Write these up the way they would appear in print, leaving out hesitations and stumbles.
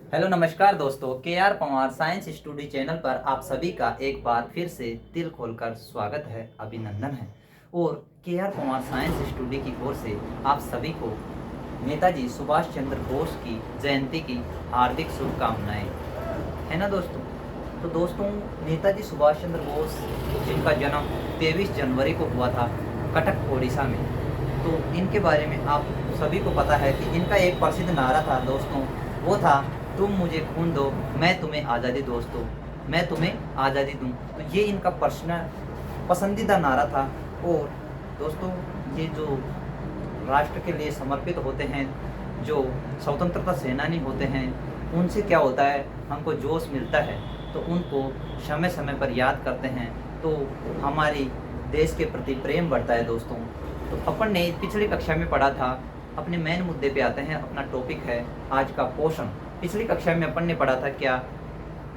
Hello नमस्कार दोस्तों, K R Pawar science studio channel पर आप सभी का एक बार फिर से दिल खोलकर स्वागत है, अभिनंदन है। और के आर पवार साइंस स्टूडियो की ओर से आप सभी को नेताजी सुभाष चंद्र बोस की जयंती की हार्दिक शुभकामनाएं, है ना दोस्तों। तो दोस्तों, नेताजी सुभाष चंद्र बोस जिनका जन्म 23 जनवरी को हुआ था कटक ओडिशा में, तो इनके बारे में आप सभी को पता है कि इनका एक प्रसिद्ध नारा था दोस्तों, वो था तुम मुझे खून दो मैं तुम्हें आज़ादी, दोस्तों मैं तुम्हें आज़ादी दूं। तो ये इनका पर्सनल पसंदीदा नारा था। और दोस्तों, ये जो राष्ट्र के लिए समर्पित होते हैं, जो स्वतंत्रता सेनानी होते हैं, उनसे क्या होता है, हमको जोश मिलता है, तो उनको समय समय पर याद करते हैं, तो हमारी देश के प्रति प्रेम बढ़ता है दोस्तों। तो अपन ने पिछली कक्षा में पढ़ा था, अपने मेन मुद्दे पे आते हैं। अपना टॉपिक है आज का पोषण। पिछली कक्षा में अपन ने पढ़ा था क्या,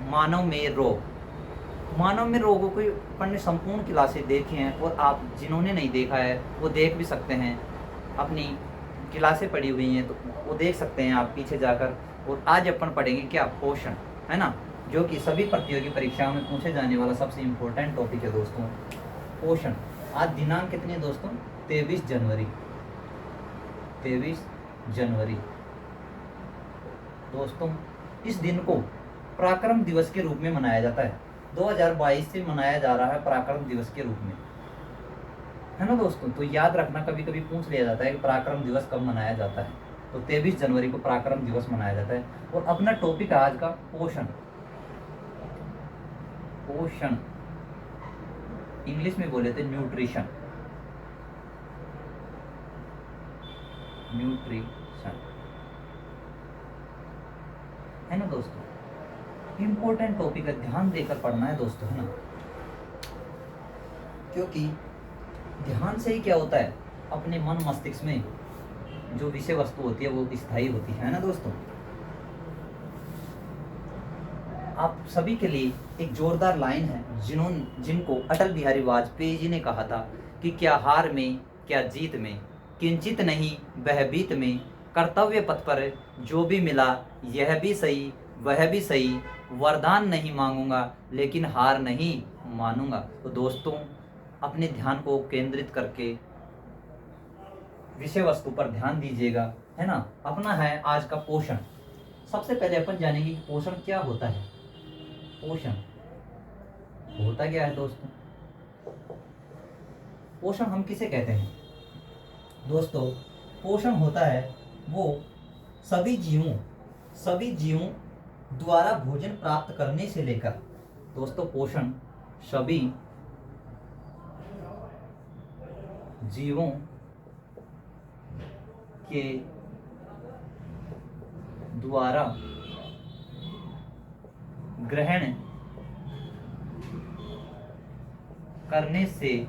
मानव में रोग। मानव में रोगों को अपन ने संपूर्ण क्लासें देखी हैं, और आप जिन्होंने नहीं देखा है वो देख भी सकते हैं, अपनी क्लासें पढ़ी हुई हैं तो वो देख सकते हैं आप पीछे जाकर। और आज अपन पढ़ेंगे क्या, पोषण, है ना, जो कि सभी प्रतियोगी परीक्षाओं में पूछे जाने वाला सबसे इम्पोर्टेंट टॉपिक है दोस्तों, पोषण। आज दिनांक कितनी है दोस्तों, 23 जनवरी। 23 जनवरी दोस्तों, इस दिन को पराक्रम दिवस के रूप में मनाया जाता है। 2022 से मनाया जा रहा है पराक्रम दिवस के रूप में, है ना दोस्तों। तो याद रखना, कभी कभी पूछ लिया जाता है कि पराक्रम दिवस कब मनाया जाता है, तो 23 जनवरी को पराक्रम दिवस मनाया जाता है। और अपना टॉपिक है आज का पोषण। पोषण इंग्लिश में बोले थे न्यूट्रिशन। न्यूट्रिशन, है ना दोस्तों। इंपॉर्टेंट टॉपिक है, ध्यान देकर पढ़ना है दोस्तों, है ना, क्योंकि ध्यान से ही क्या होता है, अपने मन मस्तिष्क में जो विषय वस्तु होती है वो स्थायी होती है ना दोस्तों। आप सभी के लिए एक जोरदार लाइन है, जिनको अटल बिहारी वाजपेयी जी ने कहा था कि क्या हार में क्या जीत में, किंचित नहीं बहबीत में, कर्तव्य पथ पर जो भी मिला यह भी सही वह भी सही, वरदान नहीं मांगूंगा लेकिन हार नहीं मानूंगा। तो दोस्तों, अपने ध्यान को केंद्रित करके विषय वस्तु पर ध्यान दीजिएगा, है ना। अपना है आज का पोषण। सबसे पहले अपन जानेंगे कि पोषण क्या होता है। पोषण होता क्या है दोस्तों, पोषण हम किसे कहते हैं दोस्तों। पोषण होता है वो सभी जीवों द्वारा भोजन प्राप्त करने से लेकर, दोस्तों पोषण सभी जीवों के द्वारा ग्रहण करने से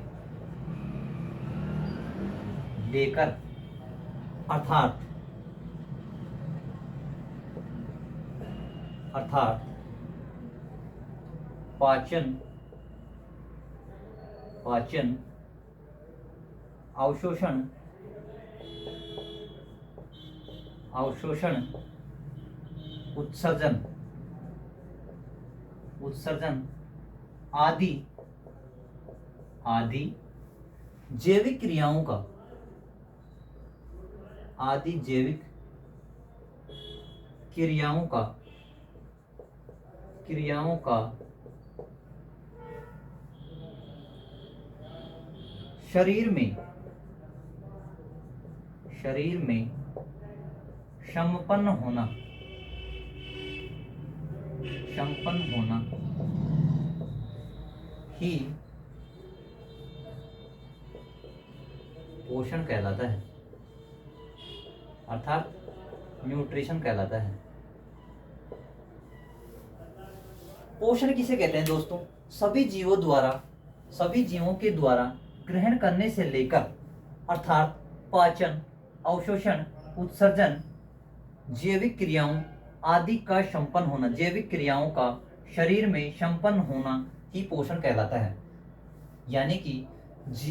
लेकर, अर्थात पाचन अवशोषण उत्सर्जन आदि जैविक क्रियाओं का क्रियाओं का शरीर में संपन्न होना ही पोषण कहलाता है, अर्थात न्यूट्रिशन कहलाता है। पोषण किसे कहते हैं दोस्तों, सभी जीवों के द्वारा ग्रहण करने से लेकर, अर्थात पाचन अवशोषण उत्सर्जन जैविक क्रियाओं आदि का संपन्न होना, जैविक क्रियाओं का शरीर में संपन्न होना ही पोषण कहलाता है। यानी कि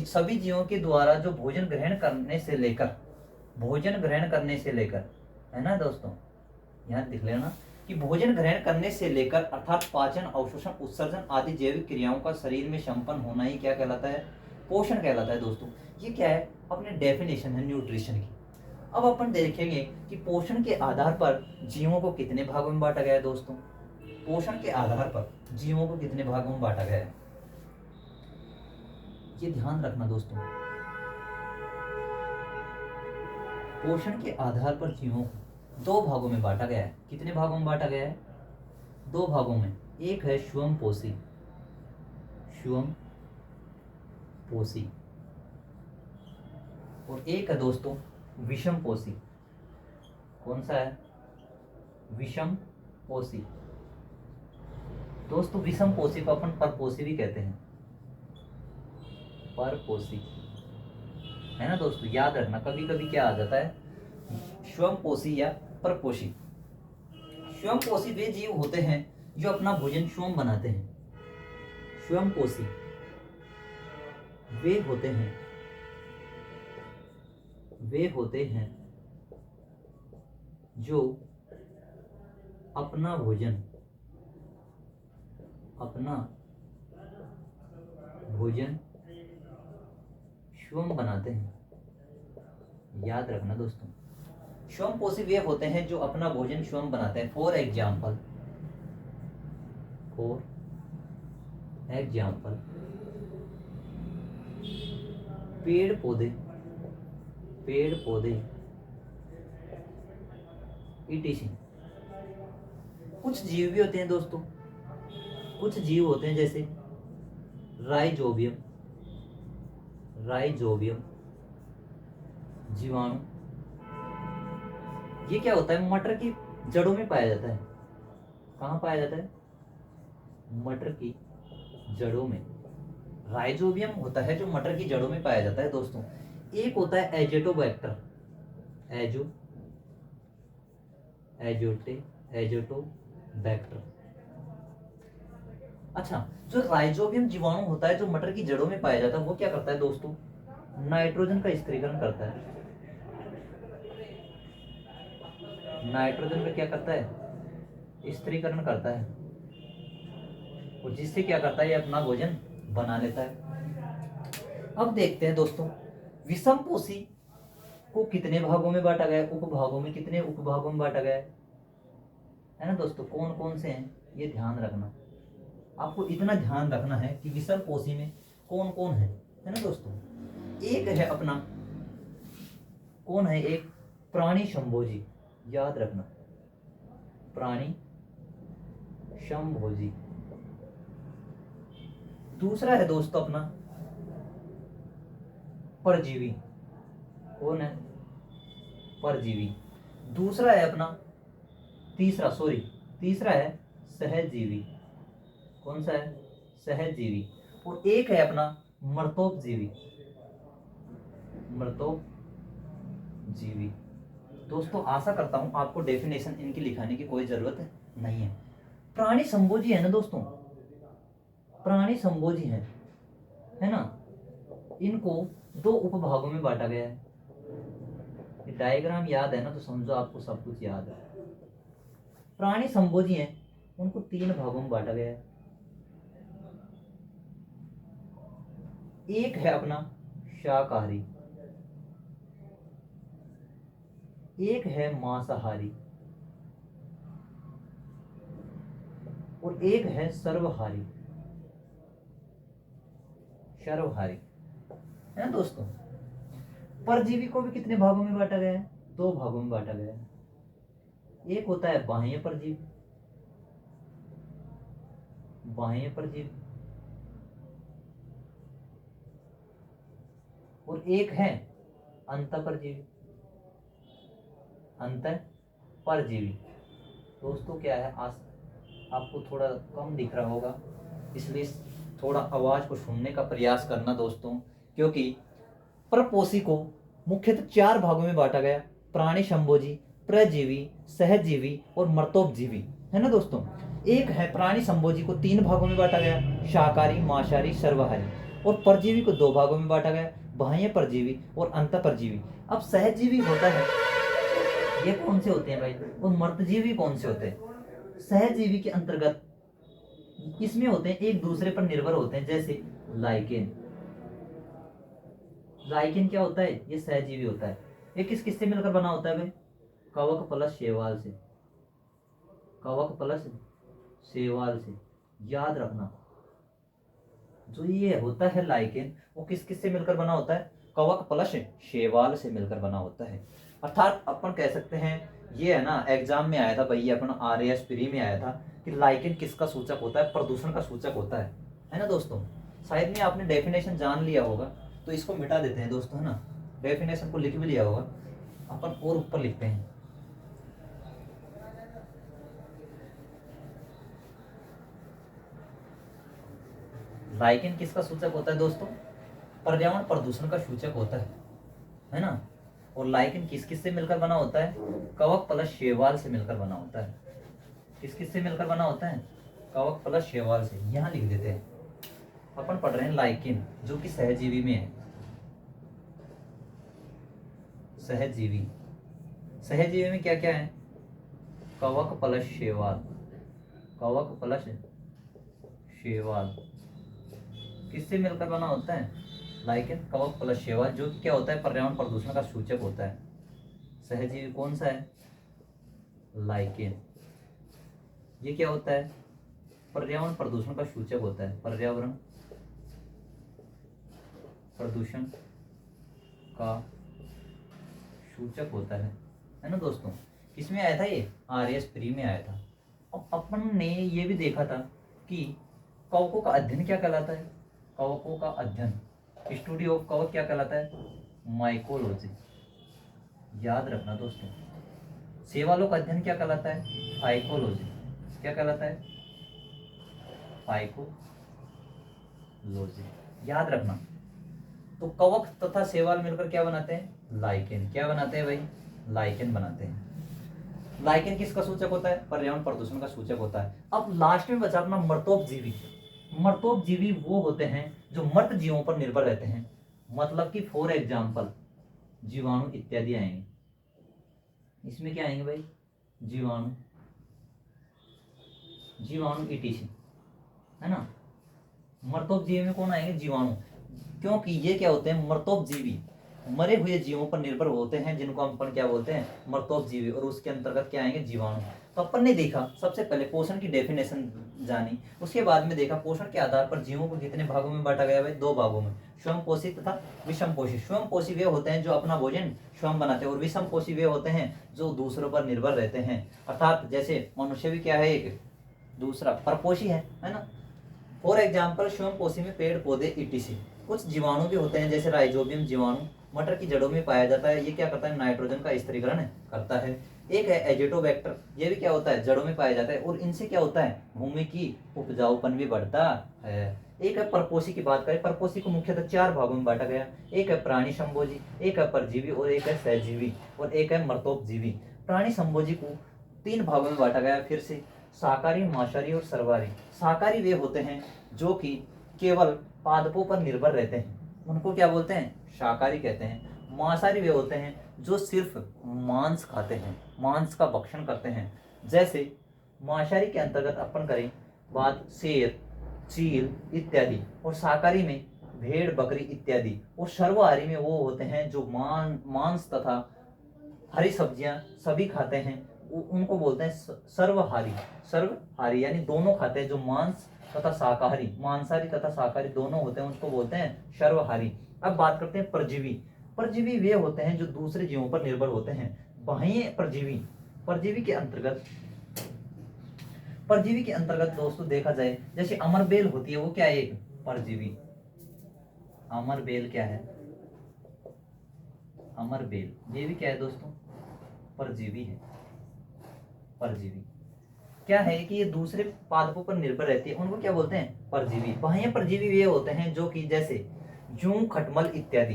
सभी जीवों के द्वारा जो भोजन ग्रहण करने से लेकर, है ना दोस्तों, यहाँ लिख लेना, कि भोजन ग्रहण करने से लेकर अर्थात पाचन, अवशोषण, उत्सर्जन आदि जैविक क्रियाओं का शरीर में संपन्न होना ही क्या कहलाता है? पोषण कहलाता है दोस्तों। ये क्या है? अपने डेफिनेशन है न्यूट्रिशन की। अब अपन देखेंगे कि पोषण के आधार पर जीवों को कितने भागों में बांटा गया है दोस्तों। पोषण के आधार पर जीवों को कितने भागों में बांटा गया है, ये ध्यान रखना दोस्तों। पोषण के आधार पर जीवों को 2 भागों में बांटा गया है। कितने भागों में बांटा गया है? 2 भागों में। एक है स्वयंपोषी, स्वयंपोषी, और एक है दोस्तों विषमपोषी। कौन सा है? विषमपोषी। दोस्तों विषमपोषी को अपन परपोषी भी कहते हैं, परपोषी, है ना दोस्तों। याद रखना, कभी कभी क्या आ जाता है, स्वयंपोषी या परपोषी। स्वयंपोषी वे जीव होते हैं जो अपना भोजन स्वयं बनाते हैं। स्वयंपोषी वे होते हैं जो अपना भोजन स्वयं बनाते हैं। याद रखना दोस्तों, स्वयंपोषी वे होते हैं जो अपना भोजन स्वयं बनाते हैं। फॉर एग्जाम्पल पेड़ पौधे ETC। कुछ जीव भी होते हैं दोस्तों, कुछ जीव होते हैं जैसे राइजोबियम जीवाणु। ये क्या होता है? मटर की जड़ों में पाया जाता है। कहाँ पाया जाता है? मटर की जड़ों में। राइजोबियम होता है जो मटर की जड़ों में पाया जाता है दोस्तों। एक होता है एजोटोबैक्टर, एजोटोबैक्टर। अच्छा, जो राइजोबियम जीवाणु होता है जो मटर की जड़ों में पाया जाता है, वो क्या करता है दोस्तों? नाइट्रोजन का स्थिरीकरण करता है। नाइट्रोजन का क्या करता है? स्थिरीकरण करता है, और जिससे क्या करता है? ये अपना भोजन बना लेता है। अब देखते हैं दोस्तों, विषमपोषी को कितने भागों में बांटा गया है? उपभागों में। कितने उपभागों में बांटा गया है ना दोस्तों? कौन कौन से हैं ये ध्यान रखना। आपको इतना ध्यान रखना है कि विषमपोषी में कौन कौन है ना दोस्तों। एक है अपना, कौन है? एक प्राणी संभोजी। याद रखना, प्राणी संभोजी। दूसरा है दोस्तों अपना परजीवी। कौन है? परजीवी। दूसरा है अपना तीसरा है सहजीवी। कौन सा है? सहजीवी। और एक है अपना मर्तोपजीवी। दोस्तों आशा करता हूं आपको डेफिनेशन इनकी लिखाने की कोई जरूरत नहीं है। प्राणी संभोजी है ना दोस्तों, प्राणी संभोजी है ना। इनको 2 उपभागों में बांटा गया है। डायग्राम याद है ना, तो समझो आपको सब कुछ याद है। प्राणी संभोजी हैं, उनको 3 भागों में बांटा गया है। एक है अपना शाकाहारी, एक है मांसाहारी, और एक है सर्वहारी। है ना दोस्तों। परजीवी को भी कितने भागों में बांटा गया है? 2 भागों में बांटा गया है। एक होता है बाह्य परजीवी, और एक है अंतःपरजीवी। दोस्तों क्या है, आज आपको थोड़ा कम दिख रहा होगा, इसलिए थोड़ा आवाज को सुनने का प्रयास करना दोस्तों, क्योंकि परपोषी को मुख्यतः 4 भागों में बांटा गया। प्राणी संभोजी, प्रजीवी, सहजीवी और मर्तोपजीवी। है ना दोस्तों। एक है प्राणी संभोजी को 3 भागों में बांटा गया, शाकाहारी, मांसाहारी, सर्वाहारी। और परजीवी को 2 भागों में बांटा गया, बाह्य परजीवी और अंतःपरजीवी। अब सहजीवी होता है, ये कौन से होते हैं भाई? और मर्तजीवी कौन से होते हैं? सहजीवी के अंतर्गत इसमें होते हैं एक दूसरे पर निर्भर होते हैं, जैसे लाइकेन। लाइकेन क्या होता है? ये सहजीवी होता है। ये किस किस से मिलकर बना होता है भाई? कवक प्लस शैवाल से। कवक प्लस शैवाल से। याद रखना, जो ये होता है लाइकेन, वो किस किस से मिलकर बना होता है? कवक प्लस शैवाल से मिलकर बना होता है। अर्थात अपन कह सकते हैं, ये है ना, एग्जाम में आया था भाई, अपन RAS प्री में आया था कि लाइकेन किसका सूचक होता है? प्रदूषण का सूचक होता है ना दोस्तों? शायद में आपने डेफिनेशन जान लिया होगा, तो इसको मिटा देते हैं दोस्तों, है ना। डेफिनेशन को लिख भी लिया होगा अपन, और ऊपर लिखते हैं। लाइकेन किसका सूचक होता है दोस्तों? पर्यावरण प्रदूषण का सूचक होता है ना। और लाइकेन किस किस से मिलकर बना होता है? कवक प्लस शैवाल से मिलकर बना होता है। किस किस से मिलकर बना होता है? कवक प्लस शैवाल से। यहाँ लिख देते हैं। अपन पढ़ रहे हैं लाइकेन, जो कि सहजीवी में है। सहजीवी, सहजीवी में क्या क्या है? कवक प्लस शैवाल। कवक प्लस शैवाल किससे मिलकर बना होता है? लाइकेन कवक प्लस शैवाल, जो कि क्या होता है? पर्यावरण प्रदूषण का सूचक होता है। सहजीवी कौन सा है? लाइकेन। ये क्या होता है? पर्यावरण प्रदूषण का सूचक होता है। पर्यावरण प्रदूषण का सूचक होता है ना दोस्तों। किसमें आया था ये? RAS प्री में आया था। अब अपन ने ये भी देखा था कि कवकों का अध्ययन क्या कहलाता है? कवकों का अध्ययन, स्टडी ऑफ कवक, क्या कहलाता है? माइकोलॉजी। याद रखना दोस्तों। शैवालों का अध्ययन क्या कहलाता है? फाइकोलॉजी। क्या कहलाता है? फाइकोलॉजी। याद रखना। तो कवक तथा शैवाल मिलकर क्या बनाते हैं? लाइकेन। क्या बनाते हैं भाई? लाइकेन बनाते हैं। लाइकेन किसका सूचक होता है? पर्यावरण प्रदूषण का सूचक होता है। अब लास्ट में बचा अपना मर्तोपजीवी। मर्तोपजीवी वो होते हैं जो मृत जीवों पर निर्भर रहते हैं, मतलब कि फॉर एग्जाम्पल जीवाणु इत्यादि आएंगे। इसमें क्या आएंगे भाई? जीवाणु, जीवाणु ETC, है ना। मर्तोपजीवी में कौन आएंगे? जीवाणु, क्योंकि ये क्या होते हैं? मर्तोपजीवी, मरे हुए जीवों पर निर्भर होते हैं, जिनको अपन क्या बोलते हैं? मर्तोपजीवी। और उसके अंतर्गत क्या आएंगे? जीवाणु। तो अपन ने देखा, सबसे पहले पोषण की डेफिनेशन जानी, उसके बाद में देखा पोषण के आधार पर जीवों को कितने भागों में बांटा गया है? 2 भागों में, स्वयंपोषी तथा विषमपोषी। स्वयंपोषी वे होते हैं जो अपना भोजन स्वयं बनाते हैं, और विषमपोषी वे होते हैं जो दूसरों पर निर्भर रहते हैं। अर्थात जैसे मनुष्य भी क्या है? एक दूसरा परपोषी है ना। फॉर एग्जाम्पल स्वयंपोषी में पेड़ पौधे ETC। कुछ जीवाणु भी होते हैं, जैसे राइजोबियम जीवाणु, मटर की जड़ों में पाया जाता है। ये क्या करता है? नाइट्रोजन का स्थिरीकरण करता है। एक है एजिटोबैक्टर, ये भी क्या होता है? जड़ों में पाया जाता है, और इनसे क्या होता है? भूमि की उपजाऊपन भी बढ़ता है। एक है परपोषी की बात करें, परपोषी को मुख्यतः 4 भागों में बांटा गया। एक है प्राणी संभोजी, एक है परजीवी, और एक है सहजीवी, और एक है मर्तोपजीवी। प्राणी संभोजी को 3 भागों में बांटा गया फिर से, शाकाहारी, मांसाहारी और सर्वाहारी। शाकाहारी वे होते हैं जो कि केवल पादपों पर निर्भर रहते हैं, उनको क्या बोलते हैं? शाकाहारी कहते हैं। मांसाहारी वे होते हैं जो सिर्फ मांस खाते हैं, मांस का भक्षण करते हैं। जैसे मांसाहारी के अंतर्गत अपन करें बात, शेर, चील इत्यादि। और शाकाहारी में भेड़, बकरी इत्यादि। और सर्वाहारी में वो होते हैं जो मांस तथा हरी सब्जियां सभी खाते हैं, उनको बोलते हैं सर्वहारी। सर्वहारी यानी दोनों खाते हैं, जो मांस तथा शाकाहारी, मांसाहारी तथा शाकाहारी दोनों होते हैं, उसको बोलते हैं सर्वहारी। अब बात करते हैं परजीवी। परजीवी वे होते हैं जो दूसरे जीवों पर निर्भर होते हैं। बाह्य परजीवी, परजीवी के अंतर्गत, परजीवी के अंतर्गत दोस्तों देखा जाए, जैसे अमरबेल होती है, वो क्या है? एक परजीवी। अमरबेल क्या है? अमरबेल ये भी क्या है दोस्तों? परजीवी है। परजीवी क्या है कि ये दूसरे पादपों पर निर्भर रहती है, उनको क्या बोलते हैं? परजीवी। बाह्य परजीवी वे होते हैं जो कि जैसे जूं, खटमल इत्यादि।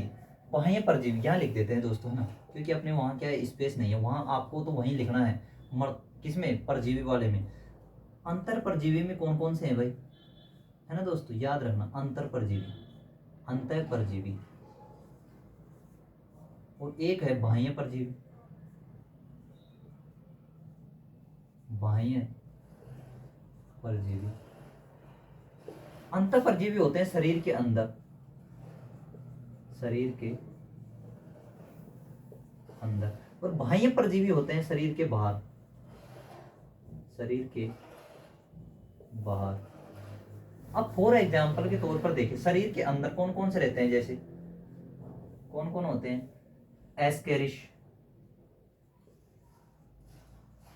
बाह्य परजीवी यहाँ लिख देते हैं दोस्तों, है ना, क्योंकि अपने वहाँ क्या है? स्पेस नहीं है, वहाँ आपको तो वहीं लिखना है। किसमें? परजीवी वाले में। अंतर परजीवी में कौन कौन से हैं भाई? है ना दोस्तों, याद रखना, अंतर परजीवी, अंतर परजीवी, और एक है बाह्य परजीवी। बाह्य परजीवी। अंत परजीवी होते हैं शरीर के अंदर, शरीर के अंदर, और बाह्य परजीवी होते हैं शरीर के बाहर, शरीर के बाहर। अब फॉर एग्जाम्पल के तौर पर देखिए, शरीर के अंदर कौन कौन से रहते हैं, जैसे कौन कौन होते हैं, एस्केरिश,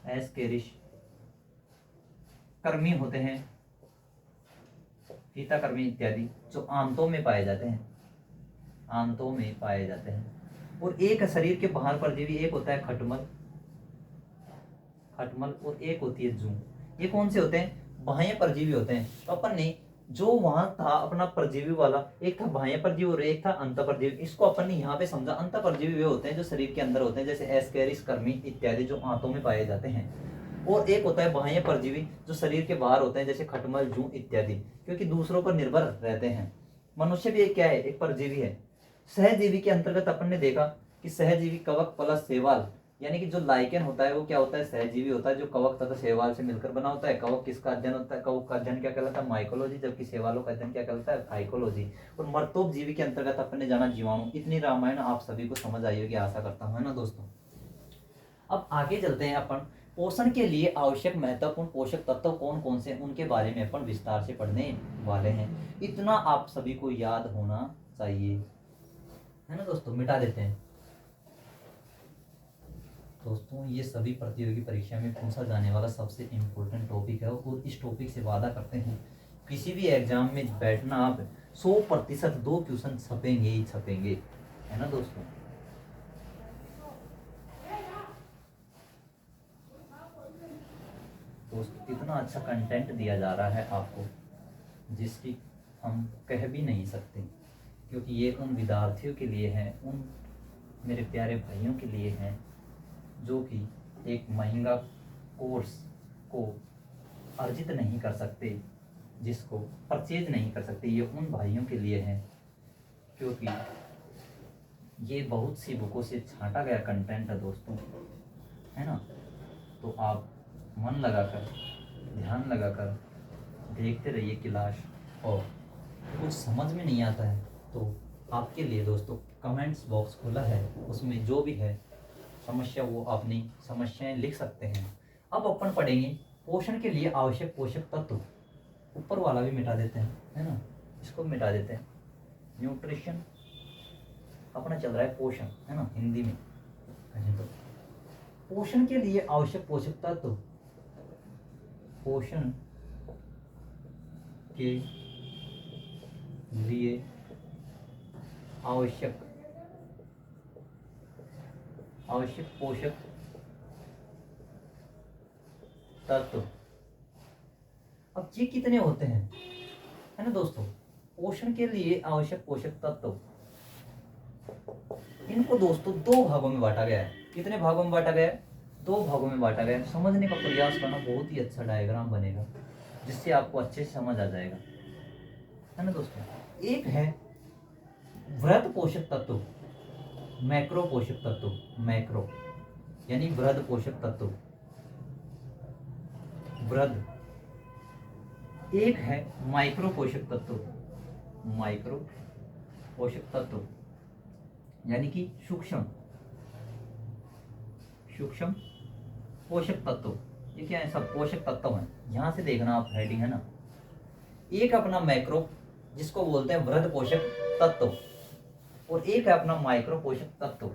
एस्केरिश कर्मी होते हैं, फीता कर्मी इत्यादि, जो आंतों में पाए जाते हैं, आंतों में पाए जाते हैं। और एक शरीर के बाहर परजीवी, एक होता है खटमल, खटमल, और एक होती है जूं। ये कौन से होते हैं, बाह्य परजीवी होते हैं। तो अपन ने जो वहां था अपना परजीवी वाला, एक था बाह्य परजीवी और एक था अंत परजीवी, इसको अपन ने यहाँ पे समझा। अंत परजीवी वे होते हैं जो शरीर के अंदर होते हैं, जैसे एस्केरिस कर्मी इत्यादि, जो आंतों में पाए जाते हैं। और एक होता है बाह्य परजीवी जो शरीर के बाहर होते हैं, जैसे खटमल, जूं इत्यादि, क्योंकि दूसरों पर निर्भर रहते हैं। मनुष्य भी एक क्या है, एक परजीवी है। सहजीवी के अंतर्गत अपन ने देखा कि सहजीवी कवक प्लस शैवाल, यानी कि जो लाइकेन होता है वो क्या होता है, सहजीवी होता है, जो कवक तथा शैवाल से मिलकर बना होता है। कवक किसका अध्ययन होता है, कवक का अध्ययन क्या कहलाता है, माइकोलॉजी, जबकि शैवालों का अध्ययन क्या कहलाता है, फाइकोलॉजी। और मर्तोप जीवी के अंतर्गत अपन ने जाना जीवाणु। इतनी रामायण आप सभी को समझ आई होगी, आशा करता हूँ, है ना दोस्तों। अब आगे चलते हैं अपन, पोषण के लिए आवश्यक महत्वपूर्ण पोषक तत्व कौन कौन से, उनके बारे में अपन विस्तार से पढ़ने वाले हैं। इतना आप सभी को याद होना चाहिए, है ना दोस्तों। मिटा देते हैं दोस्तों, ये सभी प्रतियोगी परीक्षा में पूछा जाने वाला सबसे इम्पोर्टेंट टॉपिक है, और इस टॉपिक से वादा करते हैं किसी भी एग्जाम में बैठना आप 100% 2 क्वेश्चन छपेंगे ही छपेंगे, है ना दोस्तों। दोस्तों इतना अच्छा कंटेंट दिया जा रहा है आपको, जिसकी हम कह भी नहीं सकते, क्योंकि ये उन विद्यार्थियों के लिए है, उन मेरे प्यारे भाइयों के लिए है जो कि एक महंगा कोर्स को अर्जित नहीं कर सकते, जिसको परचेज नहीं कर सकते। ये उन भाइयों के लिए है, क्योंकि ये बहुत सी बुकों से छांटा गया कंटेंट है दोस्तों, है ना। तो आप मन लगाकर, ध्यान लगाकर देखते रहिए क्लास, और कुछ समझ में नहीं आता है तो आपके लिए दोस्तों कमेंट्स बॉक्स खुला है, उसमें जो भी है समस्या वो अपनी समस्याएं लिख सकते हैं। अब अपन पढ़ेंगे पोषण के लिए आवश्यक पोषक तत्व। ऊपर वाला भी मिटा देते हैं, है ना, इसको भी मिटा देते हैं। न्यूट्रिशन अपना चल रहा है पोषण, है ना, हिंदी में कहें तो। पोषण के लिए आवश्यक पोषक तत्व, पोषण के लिए आवश्यक पोषक तत्व। अब ये कितने होते हैं, है ना दोस्तों। पोषण के लिए आवश्यक पोषक तत्व, इनको दोस्तों 2 भागों में बांटा गया है। कितने भागों में बांटा गया है, 2 भागों में बांटा गया है। समझने का प्रयास करना, बहुत ही अच्छा डायग्राम बनेगा जिससे आपको अच्छे से समझ आ जाएगा, है ना दोस्तों। एक है वृहद पोषक तत्व, मैक्रो पोषक तत्व, मैक्रो यानी वृहद पोषक तत्व, वृहद। एक है माइक्रो पोषक तत्व, माइक्रो पोषक तत्व यानी कि सूक्ष्म पोषक तत्व। ये क्या है, सब पोषक तत्व हैं, यहां से देखना आप हेडिंग, है ना। एक अपना मैक्रो जिसको बोलते हैं वृहद पोषक तत्व, और एक है अपना माइक्रो पोषक तत्व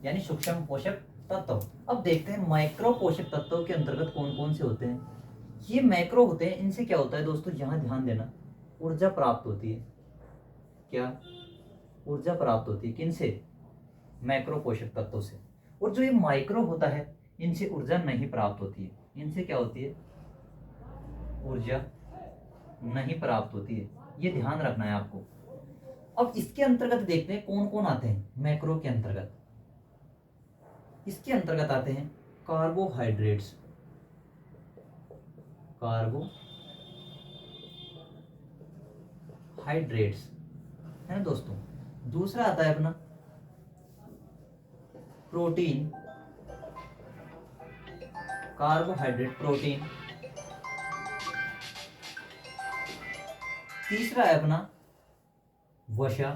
यानी सूक्ष्म पोषक तत्व। अब देखते हैं माइक्रो पोषक तत्व के अंतर्गत कौन कौन से होते हैं। ये मैक्रो होते हैं, इनसे क्या होता है दोस्तों, यहाँ ध्यान देना, ऊर्जा प्राप्त होती है। क्या ऊर्जा प्राप्त होती है, किनसे, मैक्रो पोषक तत्वों से। और जो ये माइक्रो होता है, इनसे ऊर्जा नहीं प्राप्त होती है। इनसे क्या होती है, ऊर्जा नहीं प्राप्त होती है, ये ध्यान रखना है आपको। अब इसके अंतर्गत देखते हैं कौन कौन आते हैं मैक्रो के अंतर्गत। इसके अंतर्गत आते हैं कार्बोहाइड्रेट्स, कार्बोहाइड्रेट्स, है ना दोस्तों। दूसरा आता है अपना प्रोटीन, कार्बोहाइड्रेट, प्रोटीन। तीसरा है अपना वसा।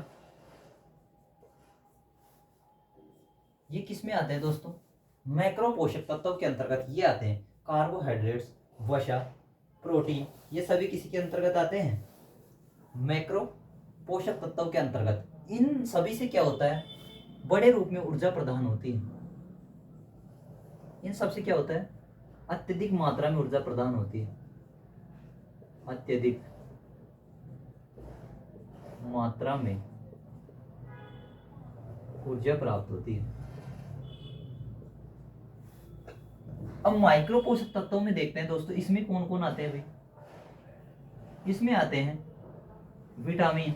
ये किस में आते हैं दोस्तों? मैक्रो पोषक तत्व के अंतर्गत ये आते हैं। कार्बोहाइड्रेट्स, वसा, प्रोटीन, ये सभी किसी के अंतर्गत आते हैं? मैक्रो पोषक तत्व के अंतर्गत। इन सभी से क्या होता है? बड़े रूप में ऊर्जा प्रदान होती है। इन सब से क्या होता है? अत्यधिक मात्रा में ऊर्जा प्रदान होती है। अत्यधिक मात्रा में ऊर्जा प्राप्त होती है। अब माइक्रो पोषक तत्वों में देखते हैं दोस्तों, इसमें कौन कौन आते हैं भाई? इसमें आते हैं विटामिन,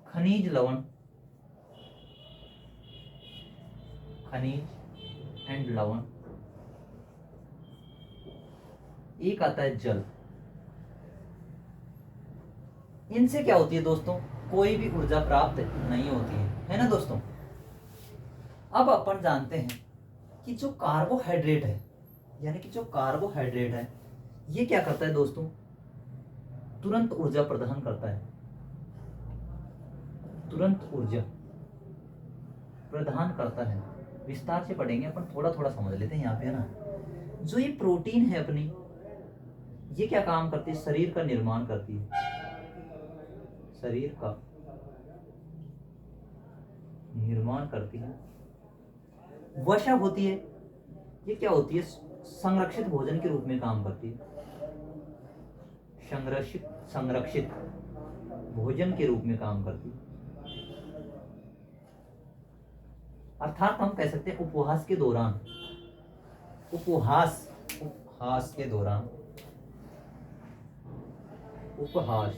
खनिज लवण, खनिज एंड लवण, एक आता है जल। इनसे क्या होती है दोस्तों? कोई भी ऊर्जा प्राप्त नहीं होती है ना दोस्तों। अब अपन जानते हैं कि जो कार्बोहाइड्रेट है, यानी कि जो कार्बोहाइड्रेट है, ये क्या करता है दोस्तों? तुरंत ऊर्जा प्रदान करता है। तुरंत ऊर्जा प्रदान करता है। विस्तार से पढ़ेंगे अपन, थोड़ा थोड़ा समझ लेते हैं यहाँ पे, है ना। जो ये प्रोटीन है अपनी, ये क्या काम करती है? शरीर का निर्माण करती है। शरीर का निर्माण करती है। वसा होती है, ये क्या होती है? संरक्षित भोजन के रूप में काम करती है। संरक्षित भोजन के रूप में काम करती है। अर्थात हम कह सकते हैं उपवास के दौरान, उपवास के दौरान, उपहास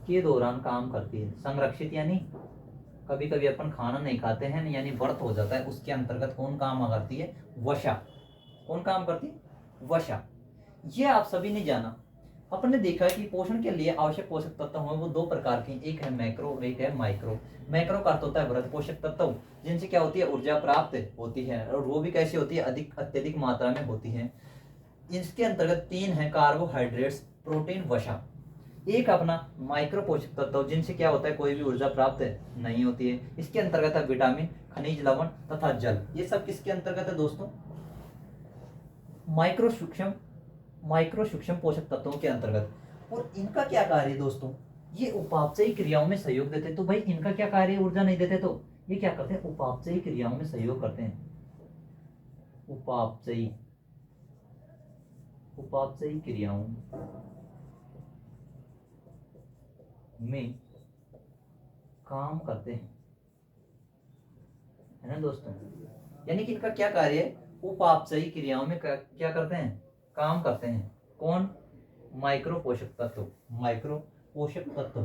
के दौरान काम करती है। संरक्षित यानी कभी कभी अपन खाना नहीं खाते हैं, यानी व्रत हो जाता है, उसके अंतर्गत कौन काम करती है? वसा। कौन काम करती है? वसा। ये आप सभी ने जाना। अपन ने देखा कि पोषण के लिए आवश्यक पोषक तत्व हैं वो दो प्रकार के, एक है मैक्रो और एक है माइक्रो। मैक्रो का अर्थ होता है वृहत पोषक तत्व, जिनसे क्या होती है? ऊर्जा प्राप्त होती है, और वो भी कैसी होती है? अत्यधिक मात्रा में होती है। इसके अंतर्गत तीन है, कार्बोहाइड्रेट्स, प्रोटीन, वसा। एक अपना माइक्रो पोषक तत्व, जिनसे क्या होता है? कोई भी ऊर्जा प्राप्त नहीं होती है। इसके अंतर्गत है विटामिन, खनिज लवण तथा जल। ये सब किसके अंतर्गत है दोस्तों? माइक्रो सूक्ष्म पोषक तत्वों के अंतर्गत। और इनका क्या कार्य है दोस्तों? ये उपापचयी क्रियाओं में सहयोग देते हैं। तो भाई इनका क्या कार्य है? ऊर्जा नहीं देते, तो ये क्या करते हैं? उपापचयी क्रियाओं में सहयोग करते हैं। उपापचयी क्रियाओं में काम करते हैं, है ना दोस्तों। यानी कि इनका क्या कार्य है? उपापचयी क्रियाओं में क्या करते हैं? काम करते हैं। कौन? माइक्रो पोषक तत्व। माइक्रो पोषक तत्व।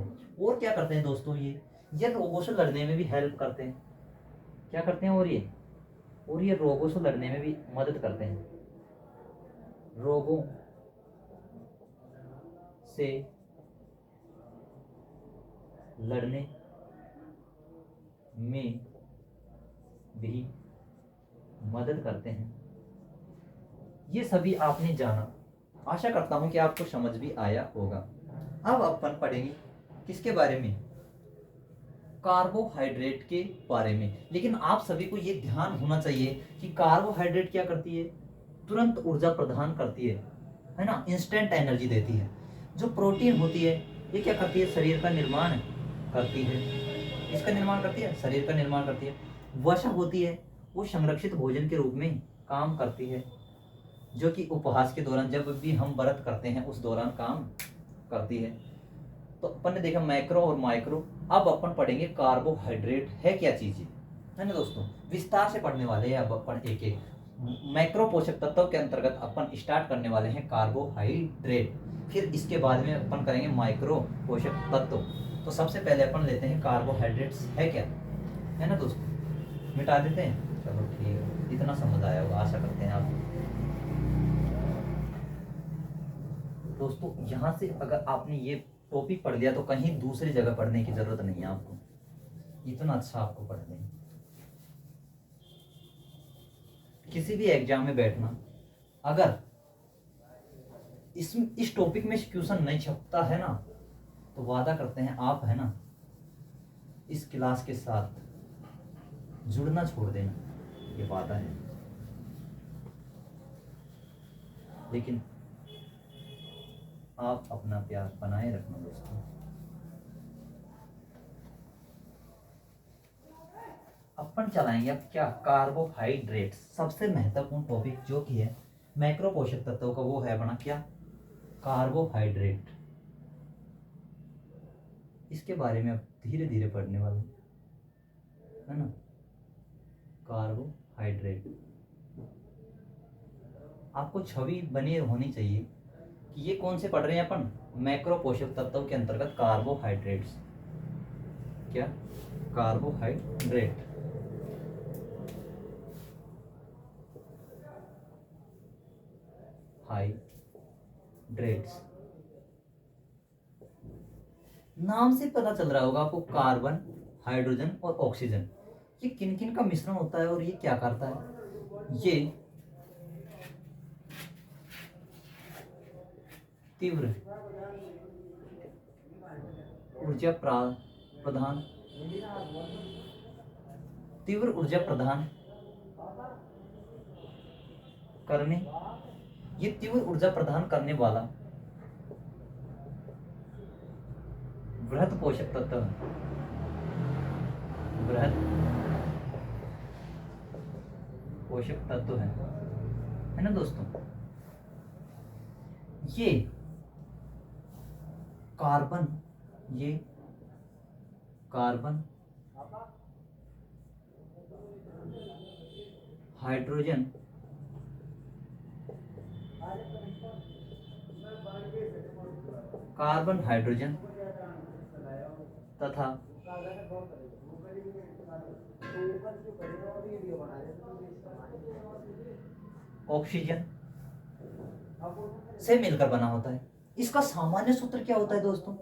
और क्या करते हैं दोस्तों? ये रोगों से लड़ने में भी हेल्प करते हैं। क्या करते हैं? और ये रोगों से लड़ने में भी मदद करते हैं। रोगों से लड़ने में भी मदद करते हैं। ये सभी आपने जाना। आशा करता हूं कि आपको समझ भी आया होगा। अब अपन पढ़ेंगे किसके बारे में? कार्बोहाइड्रेट के बारे में। लेकिन आप सभी को ये ध्यान होना चाहिए कि कार्बोहाइड्रेट क्या करती है? तुरंत ऊर्जा प्रदान करती है ना, इंस्टेंट एनर्जी देती है। जो प्रोटीन होती है, ये क्या करती है? शरीर का निर्माण करती है। इसका निर्माण करती है, शरीर का निर्माण करती है। वसा होती है, वो संरक्षित भोजन के रूप में काम करती है, जो कि उपवास के दौरान, जब भी हम व्रत करते हैं उस दौरान काम करती है। तो अपन ने देखा मैक्रो और माइक्रो। अब अपन पढ़ेंगे कार्बोहाइड्रेट है क्या चीज है ना दोस्तों। विस्तार से पढ़ने वाले हैं अब अपन एक एक। मैक्रो पोषक तत्व के अंतर्गत अपन स्टार्ट करने वाले हैं कार्बोहाइड्रेट, फिर इसके बाद में अपन करेंगे माइक्रो पोषक तत्व। तो सबसे पहले अपन लेते हैं कार्बोहाइड्रेट्स है क्या, है ना दोस्तों। मिटा देते हैं, चलो ठीक है, इतना समझ आया होगा आशा करते हैं आप दोस्तों। यहाँ से अगर आपने ये टॉपिक पढ़ लिया तो कहीं दूसरी जगह पढ़ने की जरूरत नहीं है आपको, इतना अच्छा आपको पढ़ लेंगे। किसी भी एग्जाम में बैठना, अगर इस टॉपिक में क्वेश्चन नहीं छपता है ना, तो वादा करते हैं आप है ना इस क्लास के साथ जुड़ना छोड़ देना, ये वादा है। लेकिन आप अपना प्यार बनाए रखना दोस्तों। अपन चलाएंगे अब क्या, कार्बोहाइड्रेट, सबसे महत्वपूर्ण टॉपिक जो कि है मैक्रो पोषक तत्वों का, वो है अपना क्या, कार्बोहाइड्रेट। इसके बारे में अब धीरे धीरे पढ़ने वाले है ना। कार्बोहाइड्रेट, आपको छवि बनी होनी चाहिए कि ये कौन से पढ़ रहे हैं अपन, मैक्रो पोषक तत्वों के अंतर्गत कार्बोहाइड्रेट्स। क्या, कार्बोहाइड्रेट। हाइड्रेट्स, नाम से पता चल रहा होगा आपको, कार्बन, हाइड्रोजन और ऑक्सीजन, ये किन किन का मिश्रण होता है और ये क्या करता है। ये तीव्र ऊर्जा प्रदान, तीव्र ऊर्जा प्रदान करने, ये तीव्र ऊर्जा प्रदान करने वाला बृहत पोषक तत्व है। बृहत पोषक तत्व है ना दोस्तों। ये कार्बन, ये कार्बन, हाइड्रोजन, कार्बन, हाइड्रोजन तथा ऑक्सीजन से मिलकर बना होता है। इसका सामान्य सूत्र क्या होता है दोस्तों,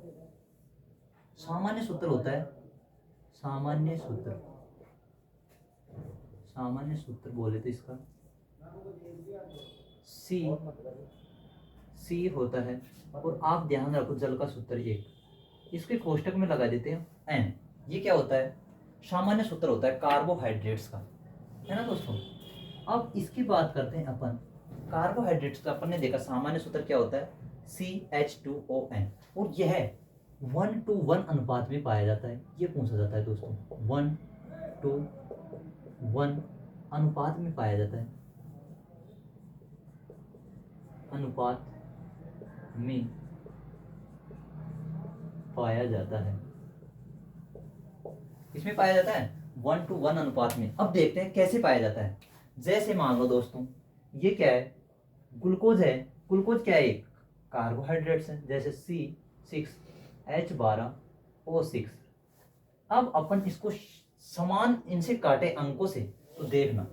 सामान्य सूत्र होता है, सामान्य सूत्र, सामान्य सूत्र बोले तो इसका सी होता है। और आप ध्यान रखो, जल का सूत्र एक, इसके कोष्टक में लगा देते हैं एन। ये क्या होता है, सामान्य सूत्र होता है कार्बोहाइड्रेट्स का, है ना दोस्तों। अब इसकी बात करते हैं अपन, कार्बोहाइड्रेट्स का अपन ने देखा सामान्य सूत्र क्या होता है, CH2ON, और यह 1:1 अनुपात में पाया जाता है। ये पूछा जाता है दोस्तों, 1:1 अनुपात में पाया जाता है, अनुपात में पाया जाता है। इसमें पाया जाता है 1:1 अनुपात में। अब देखते हैं कैसे पाया जाता है। जैसे मान लो दोस्तों, ये क्या है, ग्लूकोज है। ग्लूकोज क्या है, एक कार्बोहाइड्रेट्स है, जैसे C6H12O6। अब अपन इसको समान इनसे काटे अंकों से, तो देखना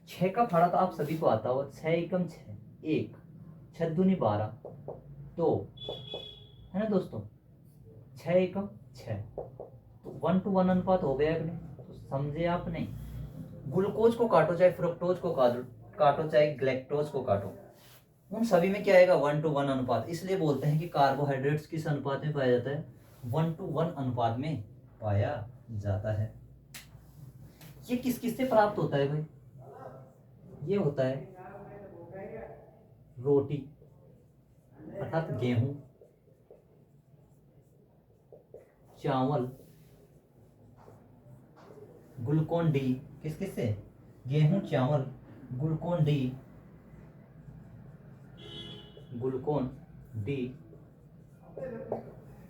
6 का फाड़ा तो आप सभी को आता होगा, 6 एकम 6, 1, 6 दूनी 12, 2, है ना दोस्तों, 6 एकम 6, तो 1:1 अनुपात हो गया कि नहीं, तो समझे आप नहीं। ग्लूकोज को काटो, चाहे फ्रुक्टोज को काटो, चाहे ग्लैक्टोज को काटो, उन सभी में क्या आएगा, 1:1 अनुपात। इसलिए बोलते हैं कि कार्बोहाइड्रेट्स किस अनुपात में पाया जाता है, 1:1 अनुपात में पाया जाता है। ये किस किस से प्राप्त होता है भाई, ये होता है रोटी अर्थात गेहूं, चावल, ग्लूकोन डी, किस किस से, गेहूं, चावल, Glucon D, Glucon D,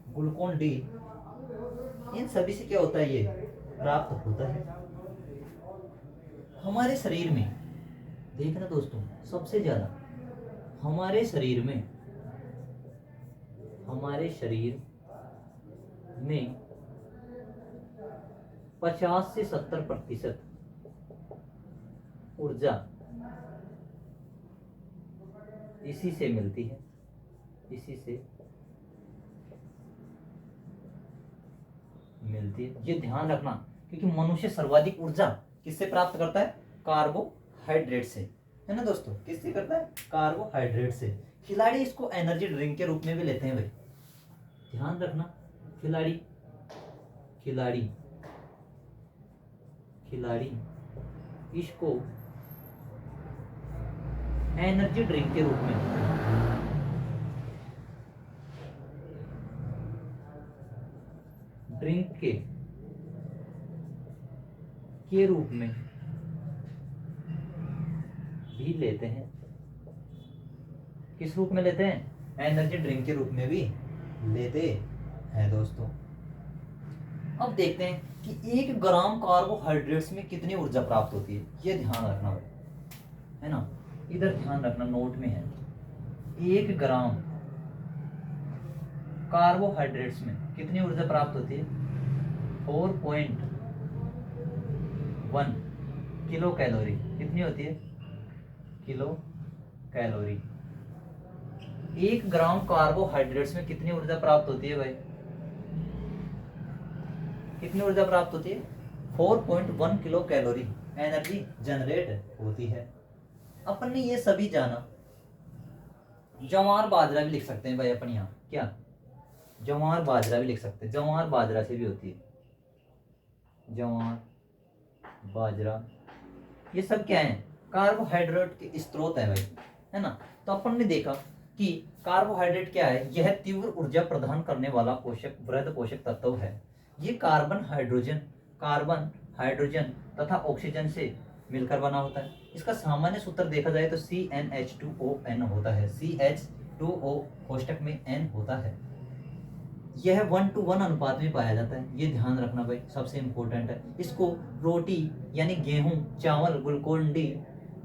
Glucon D, इन सभी से क्या होता है, ये प्राप्त होता है। हमारे शरीर में देखना दोस्तों, सबसे ज्यादा हमारे शरीर में 50 से 70% ऊर्जा इसी से मिलती है, इसी से मिलती है। ये ध्यान रखना, क्योंकि मनुष्य सर्वाधिक ऊर्जा किससे प्राप्त करता है, कार्बोहाइड्रेट से, है ना दोस्तों, किससे करता है, कार्बोहाइड्रेट से। खिलाड़ी इसको एनर्जी ड्रिंक के रूप में भी लेते हैं भाई, ध्यान रखना। खिलाड़ी खिलाड़ी खिलाड़ी इसको एनर्जी ड्रिंक के रूप में, ड्रिंक के रूप में भी लेते हैं। किस रूप में लेते हैं, एनर्जी ड्रिंक के रूप में भी लेते हैं दोस्तों। अब देखते हैं कि 1 ग्राम कार्बोहाइड्रेट्स में कितनी ऊर्जा प्राप्त होती है, ये ध्यान रखना भाई, है ना, इधर ध्यान रखना, नोट में है। 1 ग्राम कार्बोहाइड्रेट्स में कितनी ऊर्जा प्राप्त होती है, 4.1 किलो कैलोरी। कितनी होती है, किलो कैलोरी। 1 ग्राम कार्बोहाइड्रेट्स में कितनी ऊर्जा प्राप्त होती है भाई, कितनी ऊर्जा प्राप्त होती है, 4.1 किलो कैलोरी एनर्जी जनरेट होती है। अपन ने ये सभी जाना। जवार बाजरा भी लिख सकते हैं भाई अपन यहाँ, क्या, जवार बाजरा भी लिख सकते हैं, जवार बाजरा से भी होती है, जवार बाजरा, ये सब क्या है, कार्बोहाइड्रेट के स्रोत है भाई, है ना। तो अपन ने देखा कि कार्बोहाइड्रेट क्या है, यह तीव्र ऊर्जा प्रदान करने वाला पोषक, वृहद पोषक तत्व है। ये कार्बन हाइड्रोजन तथा ऑक्सीजन से मिलकर बना होता है। इसका सामान्य सूत्र देखा जाए तो CnH2ON होता है, CH2O कोष्टक में N होता है। यह 1:1 अनुपात में पाया जाता है, ये ध्यान रखना भाई, सबसे इंपॉर्टेंट है। इसको रोटी यानी गेहूं, चावल, ग्लूकोन डी,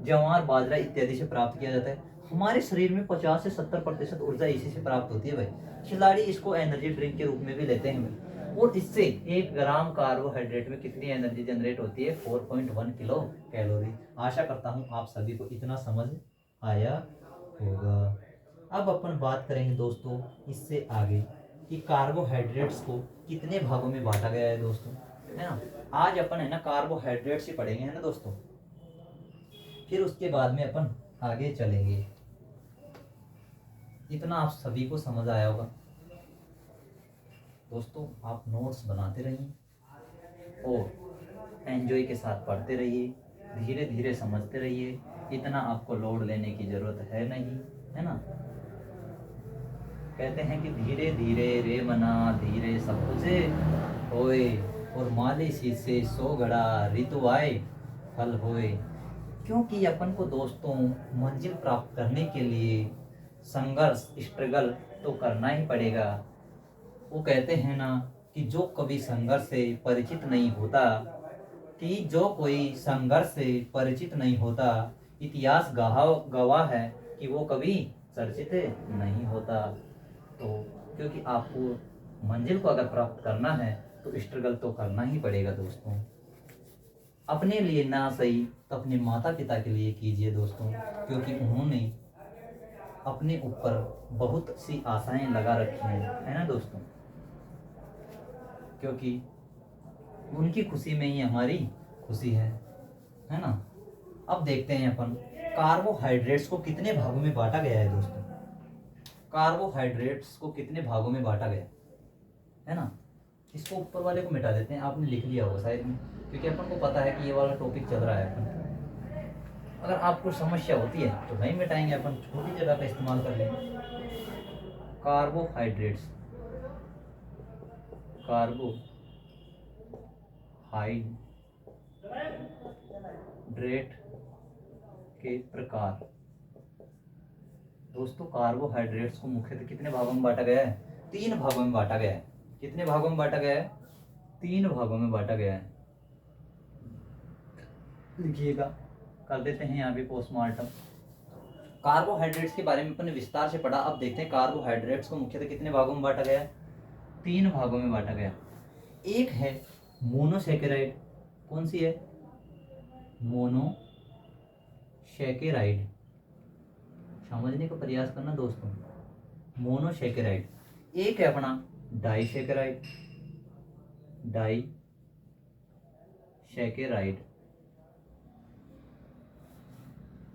ज्वार, बाजरा इत्यादि से प्राप्त किया जाता है। हमारे शरीर में 50 से 70% ऊर्जा इसी से प्राप्त होती है भाई। खिलाड़ी इसको एनर्जी ड्रिंक के रूप में भी लेते हैं भाई। और इससे 1 ग्राम कार्बोहाइड्रेट में कितनी एनर्जी जनरेट होती है, 4.1 किलो कैलोरी। आशा करता हूँ आप सभी को इतना समझ आया होगा। अब अपन बात करेंगे दोस्तों इससे आगे कि कार्बोहाइड्रेट्स को कितने भागों में बांटा गया है दोस्तों, है ना। आज अपन है ना कार्बोहाइड्रेट्स ही पढ़ेंगे, है ना दोस्तों, फिर उसके बाद में अपन आगे चलेंगे। इतना आप सभी को समझ आया होगा दोस्तों। आप नोट्स बनाते रहिए और एंजॉय के साथ पढ़ते रहिए, धीरे धीरे समझते रहिए। इतना आपको लोड लेने की जरूरत है नहीं, है ना। कहते हैं कि धीरे धीरे रे मना धीरे सब कुछे होए, और माली सी से 100 घड़ा ऋतु आए फल होए। क्योंकि अपन को दोस्तों मंजिल प्राप्त करने के लिए संघर्ष, स्ट्रगल तो करना ही पड़ेगा। वो कहते हैं ना कि जो कभी संघर्ष से परिचित नहीं होता, कि जो कोई संघर्ष से परिचित नहीं होता, इतिहास गवाह है कि वो कभी चर्चित नहीं होता। तो क्योंकि आपको मंजिल को अगर प्राप्त करना है तो स्ट्रगल तो करना ही पड़ेगा दोस्तों। अपने लिए ना सही तो अपने माता पिता के लिए कीजिए दोस्तों, क्योंकि उन्होंने अपने ऊपर बहुत सी आशाएं लगा रखी हैं, है ना दोस्तों। क्योंकि उनकी खुशी में ही हमारी खुशी है ना। अब देखते हैं अपन कार्बोहाइड्रेट्स को कितने भागों में बांटा गया है दोस्तों। कार्बोहाइड्रेट्स को कितने भागों में बांटा गया है ना। इसको ऊपर वाले को मिटा देते हैं, आपने लिख लिया होगा शायद में, क्योंकि अपन को पता है कि ये वाला टॉपिक चल रहा है अपन। अगर आपको समस्या होती है तो नहीं मिटाएंगे, अपन छोटी जगह का इस्तेमाल कर लेंगे। कार्बोहाइड्रेट्स, कार्बोहाइड्रेट के प्रकार। दोस्तों कार्बोहाइड्रेट्स को मुख्यतः कितने भागों में बांटा गया है, 3 भागों में बांटा गया है। कितने भागों में बांटा गया है, 3 भागों में बांटा गया है। लिखिएगा, कर देते हैं यहाँ भी पोस्टमार्टम। कार्बोहाइड्रेट्स के बारे में अपन ने विस्तार से पढ़ा। अब देखते हैं कार्बोहाइड्रेट्स को मुख्यतः कितने भागों में बांटा गया है, 3 भागों में बांटा गया। एक है मोनोसैकेराइड, कौन सी है, मोनोसैकेराइड, समझने का प्रयास करना दोस्तों, मोनोसैकेराइड। एक है अपना डाइसैकेराइड, डाइसैकेराइड।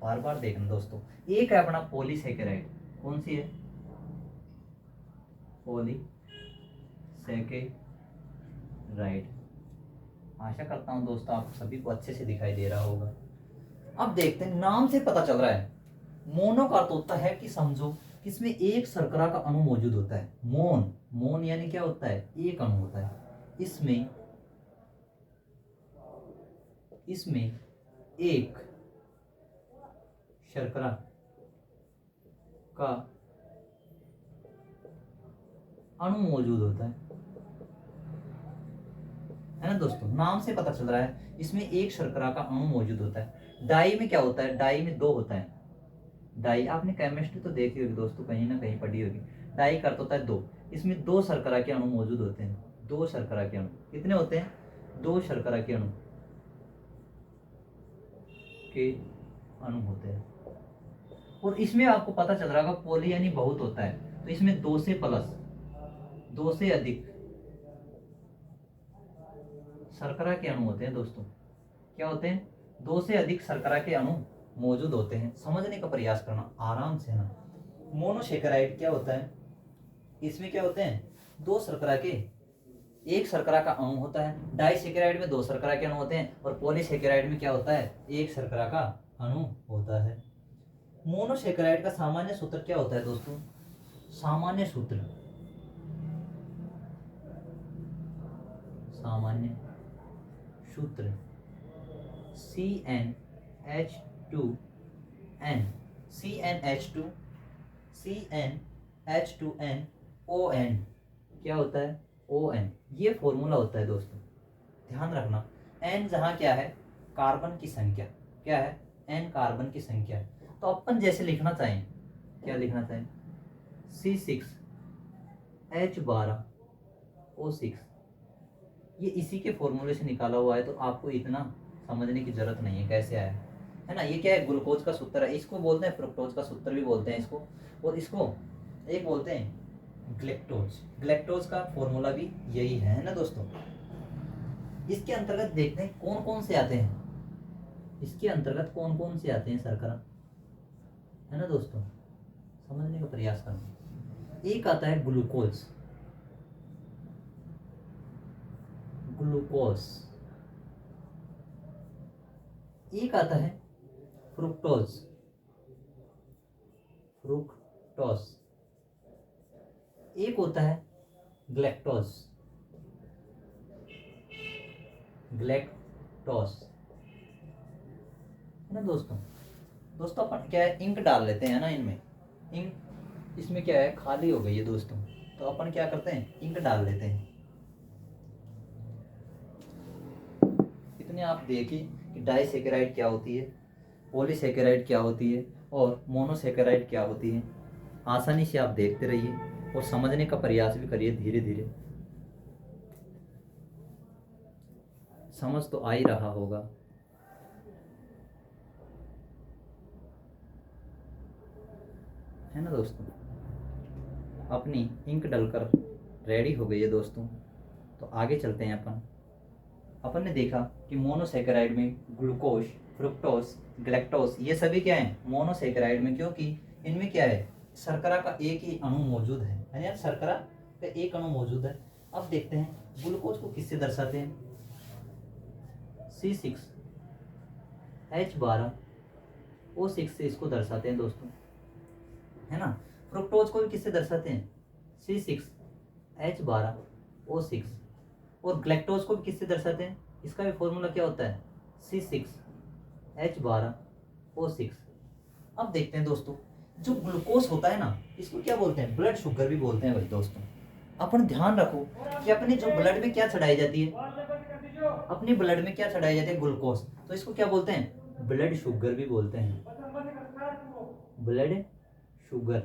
बार बार देखना दोस्तों। एक है अपना पॉलीसेकेराइड, कौन सी है, पॉलीसेकेराइड। आशा करता हूं दोस्तों आप सभी को अच्छे से दिखाई दे रहा होगा। अब देखते हैं, नाम से पता चल रहा है मोनो का अर्थ होता है कि समझो किसमें एक शर्करा का अणु मौजूद होता है। मोन, मोन यानी क्या होता है, एक अणु होता है। इसमें एक शर्करा का अणु मौजूद होता है ना दोस्तों। नाम से पता चल रहा है इसमें एक शर्करा का अणु मौजूद होता है। डाई में क्या होता है, डाई में दो होता है। डाई आपने केमिस्ट्री तो देखी होगी दोस्तों, कहीं ना कहीं पढ़ी होगी। डाई का अर्थ होता है दो, इसमें दो शर्करा के अणु मौजूद होते हैं। दो शर्करा के अणु कितने होते हैं, दो शर्करा के अणु होते हैं। और इसमें आपको पता चल रहा होगा पॉली यानी बहुत होता है, तो इसमें दो से प्लस, दो से अधिक शर्करा के अणु होते हैं दोस्तों। क्या होते हैं, दो से अधिक शर्करा के अणु मौजूद होते हैं। समझने का प्रयास करना आराम से ना। मोनोसेकेराइड क्या होता है, इसमें क्या होते हैं, दो शर्करा के, एक शर्करा का अणु होता है। डाइसेकेराइड में दो शर्करा के अणु होते हैं, और पॉलीसेकेराइड में क्या होता है, एक शर्करा का अणु होता है। मोनोसेकेराइड का सामान्य सूत्र क्या होता है दोस्तों, सामान्य सूत्र CnH2n, CnH2n क्या होता है, ON। ये फॉर्मूला होता है दोस्तों, ध्यान रखना। N जहां क्या है, कार्बन की संख्या, क्या है, N कार्बन की संख्या। तो अपन जैसे लिखना चाहें, क्या लिखना चाहें, C6H12O6, ये इसी के फॉर्मूले से निकाला हुआ है। तो आपको इतना समझने की जरूरत नहीं है कैसे आया है ना। ये क्या है, ग्लूकोज का सूत्र है, इसको बोलते हैं फ्रुक्टोज का सूत्र भी बोलते हैं इसको, और इसको एक बोलते हैं ग्लेक्टोज। ग्लेक्टोज का फॉर्मूला भी यही है ना दोस्तों। इसके अंतर्गत देखते हैं कौन कौन से आते हैं, इसके अंतर्गत कौन कौन से आते हैं शर्करा, है ना दोस्तों। समझने का प्रयास करना। एक आता है ग्लूकोज, एक आता है फ्रुक्टोज, एक होता है ग्लैक्टोज, है ना दोस्तों। दोस्तों अपन क्या है, इंक डाल लेते हैं ना इनमें, इंक इसमें क्या है, खाली हो गई है दोस्तों, तो अपन क्या करते हैं, इंक डाल लेते हैं। इतने आप देखिए कि डाइसेकेराइड क्या होती है, पॉलीसेकेराइड क्या होती है, और मोनोसेकेराइड क्या होती है। आसानी से आप देखते रहिए और समझने का प्रयास भी करिए, धीरे धीरे समझ तो आ ही रहा होगा। है ना दोस्तों। अपनी इंक डलकर रेडी हो गई है दोस्तों, तो आगे चलते हैं। अपन ने देखा कि मोनोसेकेराइड में ग्लूकोज, फ्रुक्टोज, ग्लैक्टोज ये सभी क्या है, मोनोसेकेराइड में, क्योंकि इनमें क्या है, शर्करा का एक ही अणु मौजूद है, यानी शर्करा का एक अणु मौजूद है। अब देखते हैं ग्लूकोज को किससे दर्शाते हैं, C6H12O6 से इसको दर्शाते हैं दोस्तों, है ना। फ्रुक्टोज को भी किससे दर्शाते हैं, C6H12O6, और ग्लैक्टोज को भी किससे दर्शाते हैं, इसका भी फॉर्मूला क्या होता है, C6H12O6। अब देखते हैं दोस्तों, जो ग्लूकोज होता है ना, इसको क्या बोलते हैं, ब्लड शुगर भी बोलते हैं भाई दोस्तों। अपन ध्यान रखो कि अपने जो ब्लड में क्या चढ़ाई जाती है, अपने ब्लड में क्या चढ़ाई जाती है, ग्लूकोज, तो इसको क्या बोलते हैं, ब्लड शुगर भी बोलते हैं, ब्लड शुगर।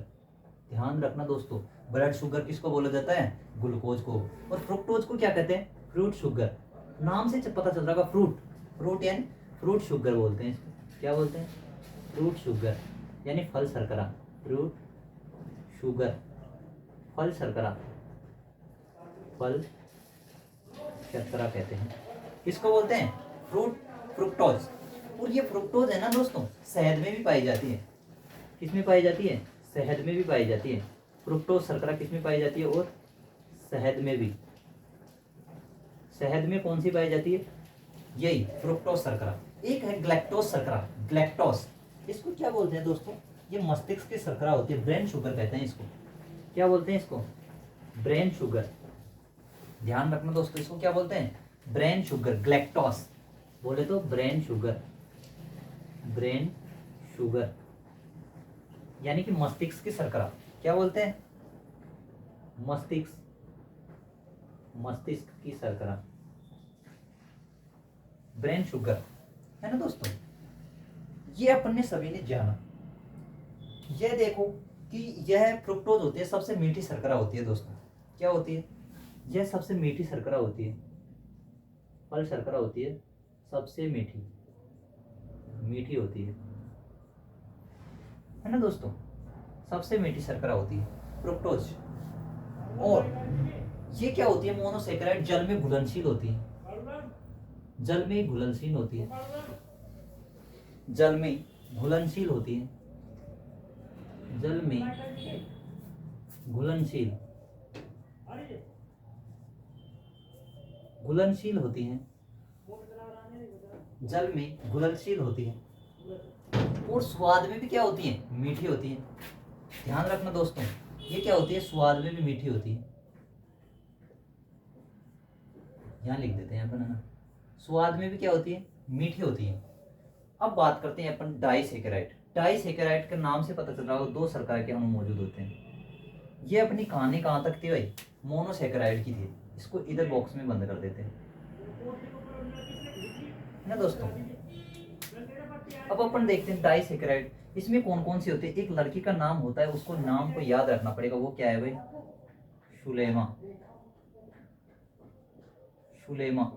ध्यान रखना दोस्तों, ब्लड शुगर किसको बोला जाता है, ग्लूकोज को। और फ्रुक्टोज को क्या कहते हैं, फ्रूट शुगर। नाम से पता चल रहा है, फ्रूट यानी फ्रूट शुगर बोलते हैं इसको, क्या बोलते हैं, फ्रूट शुगर यानी फल शर्करा, फ्रूट शुगर, फल शर्करा, फल शर्करा कहते हैं, इसको बोलते हैं फ्रूक्टोज। और ये फ्रुक्टोज है ना दोस्तों, शहद में भी पाई जाती है। किस में पाई जाती है? शहद में भी पाई जाती है। फ्रुक्टोज शर्करा किस में पाई जाती है? और शहद में भी। शहद में कौन सी पाई जाती है? यही फ्रुक्टोज शर्करा। एक है ग्लैक्टोज शर्करा, ग्लैक्टोज। इसको क्या बोलते हैं दोस्तों? ये मस्तिष्क की शर्करा होती है, ब्रेन शुगर कहते हैं इसको। क्या बोलते हैं इसको? Brain sugar. ध्यान रखना दोस्तों, इसको क्या बोलते हैं? Brain sugar, galactose. बोले तो ब्रेन शुगर, ब्रेन शुगर यानी कि मस्तिष्क की शर्करा। क्या बोलते हैं? मस्तिष्क, मस्तिष्क की शर्करा, ब्रेन शुगर, है ना दोस्तों। ये अपन ने सभी ने जाना। यह देखो कि यह फ्रुक्टोज होती है, सबसे मीठी शर्करा होती है दोस्तों। क्या होती है? यह सबसे मीठी शर्करा होती है, फल शर्करा होती है, सबसे मीठी, मीठी होती है ना दोस्तों। सबसे मीठी शर्करा होती है फ्रुक्टोज। और ये क्या होती है? मोनोसेकेराइड, जल में घुलनशील होती है, जल में घुलनशील होती है, जल में घुलनशील होती है, जल में घुलनशील, घुलनशील होती हैं, जल में घुलनशील होती है। और स्वाद में भी क्या होती है? मीठी होती है। ध्यान रखना दोस्तों, ये क्या होती है? स्वाद में भी मीठी होती है। यहाँ लिख देते हैं अपन, है ना। स्वाद में भी क्या होती है? मीठी होती है। अब बात करते हैं अपन डाइसेकेराइड। डाइसेकेराइड के नाम से पता चल रहा है दो शर्करा के अणु मौजूद होते हैं। ये अपनी कहानी कहाँ तक थी भाई? मोनोसेकेराइड की थी। इसको इधर बॉक्स में बंद कर देते हैं, है ना दोस्तों। अब अपन देखते हैं डाइसेकेराइड, इसमें कौन कौन सी होती है। एक लड़की का नाम होता है, उसको नाम को याद रखना पड़ेगा। वो क्या है भाई? शुलेमा, शुलेमा।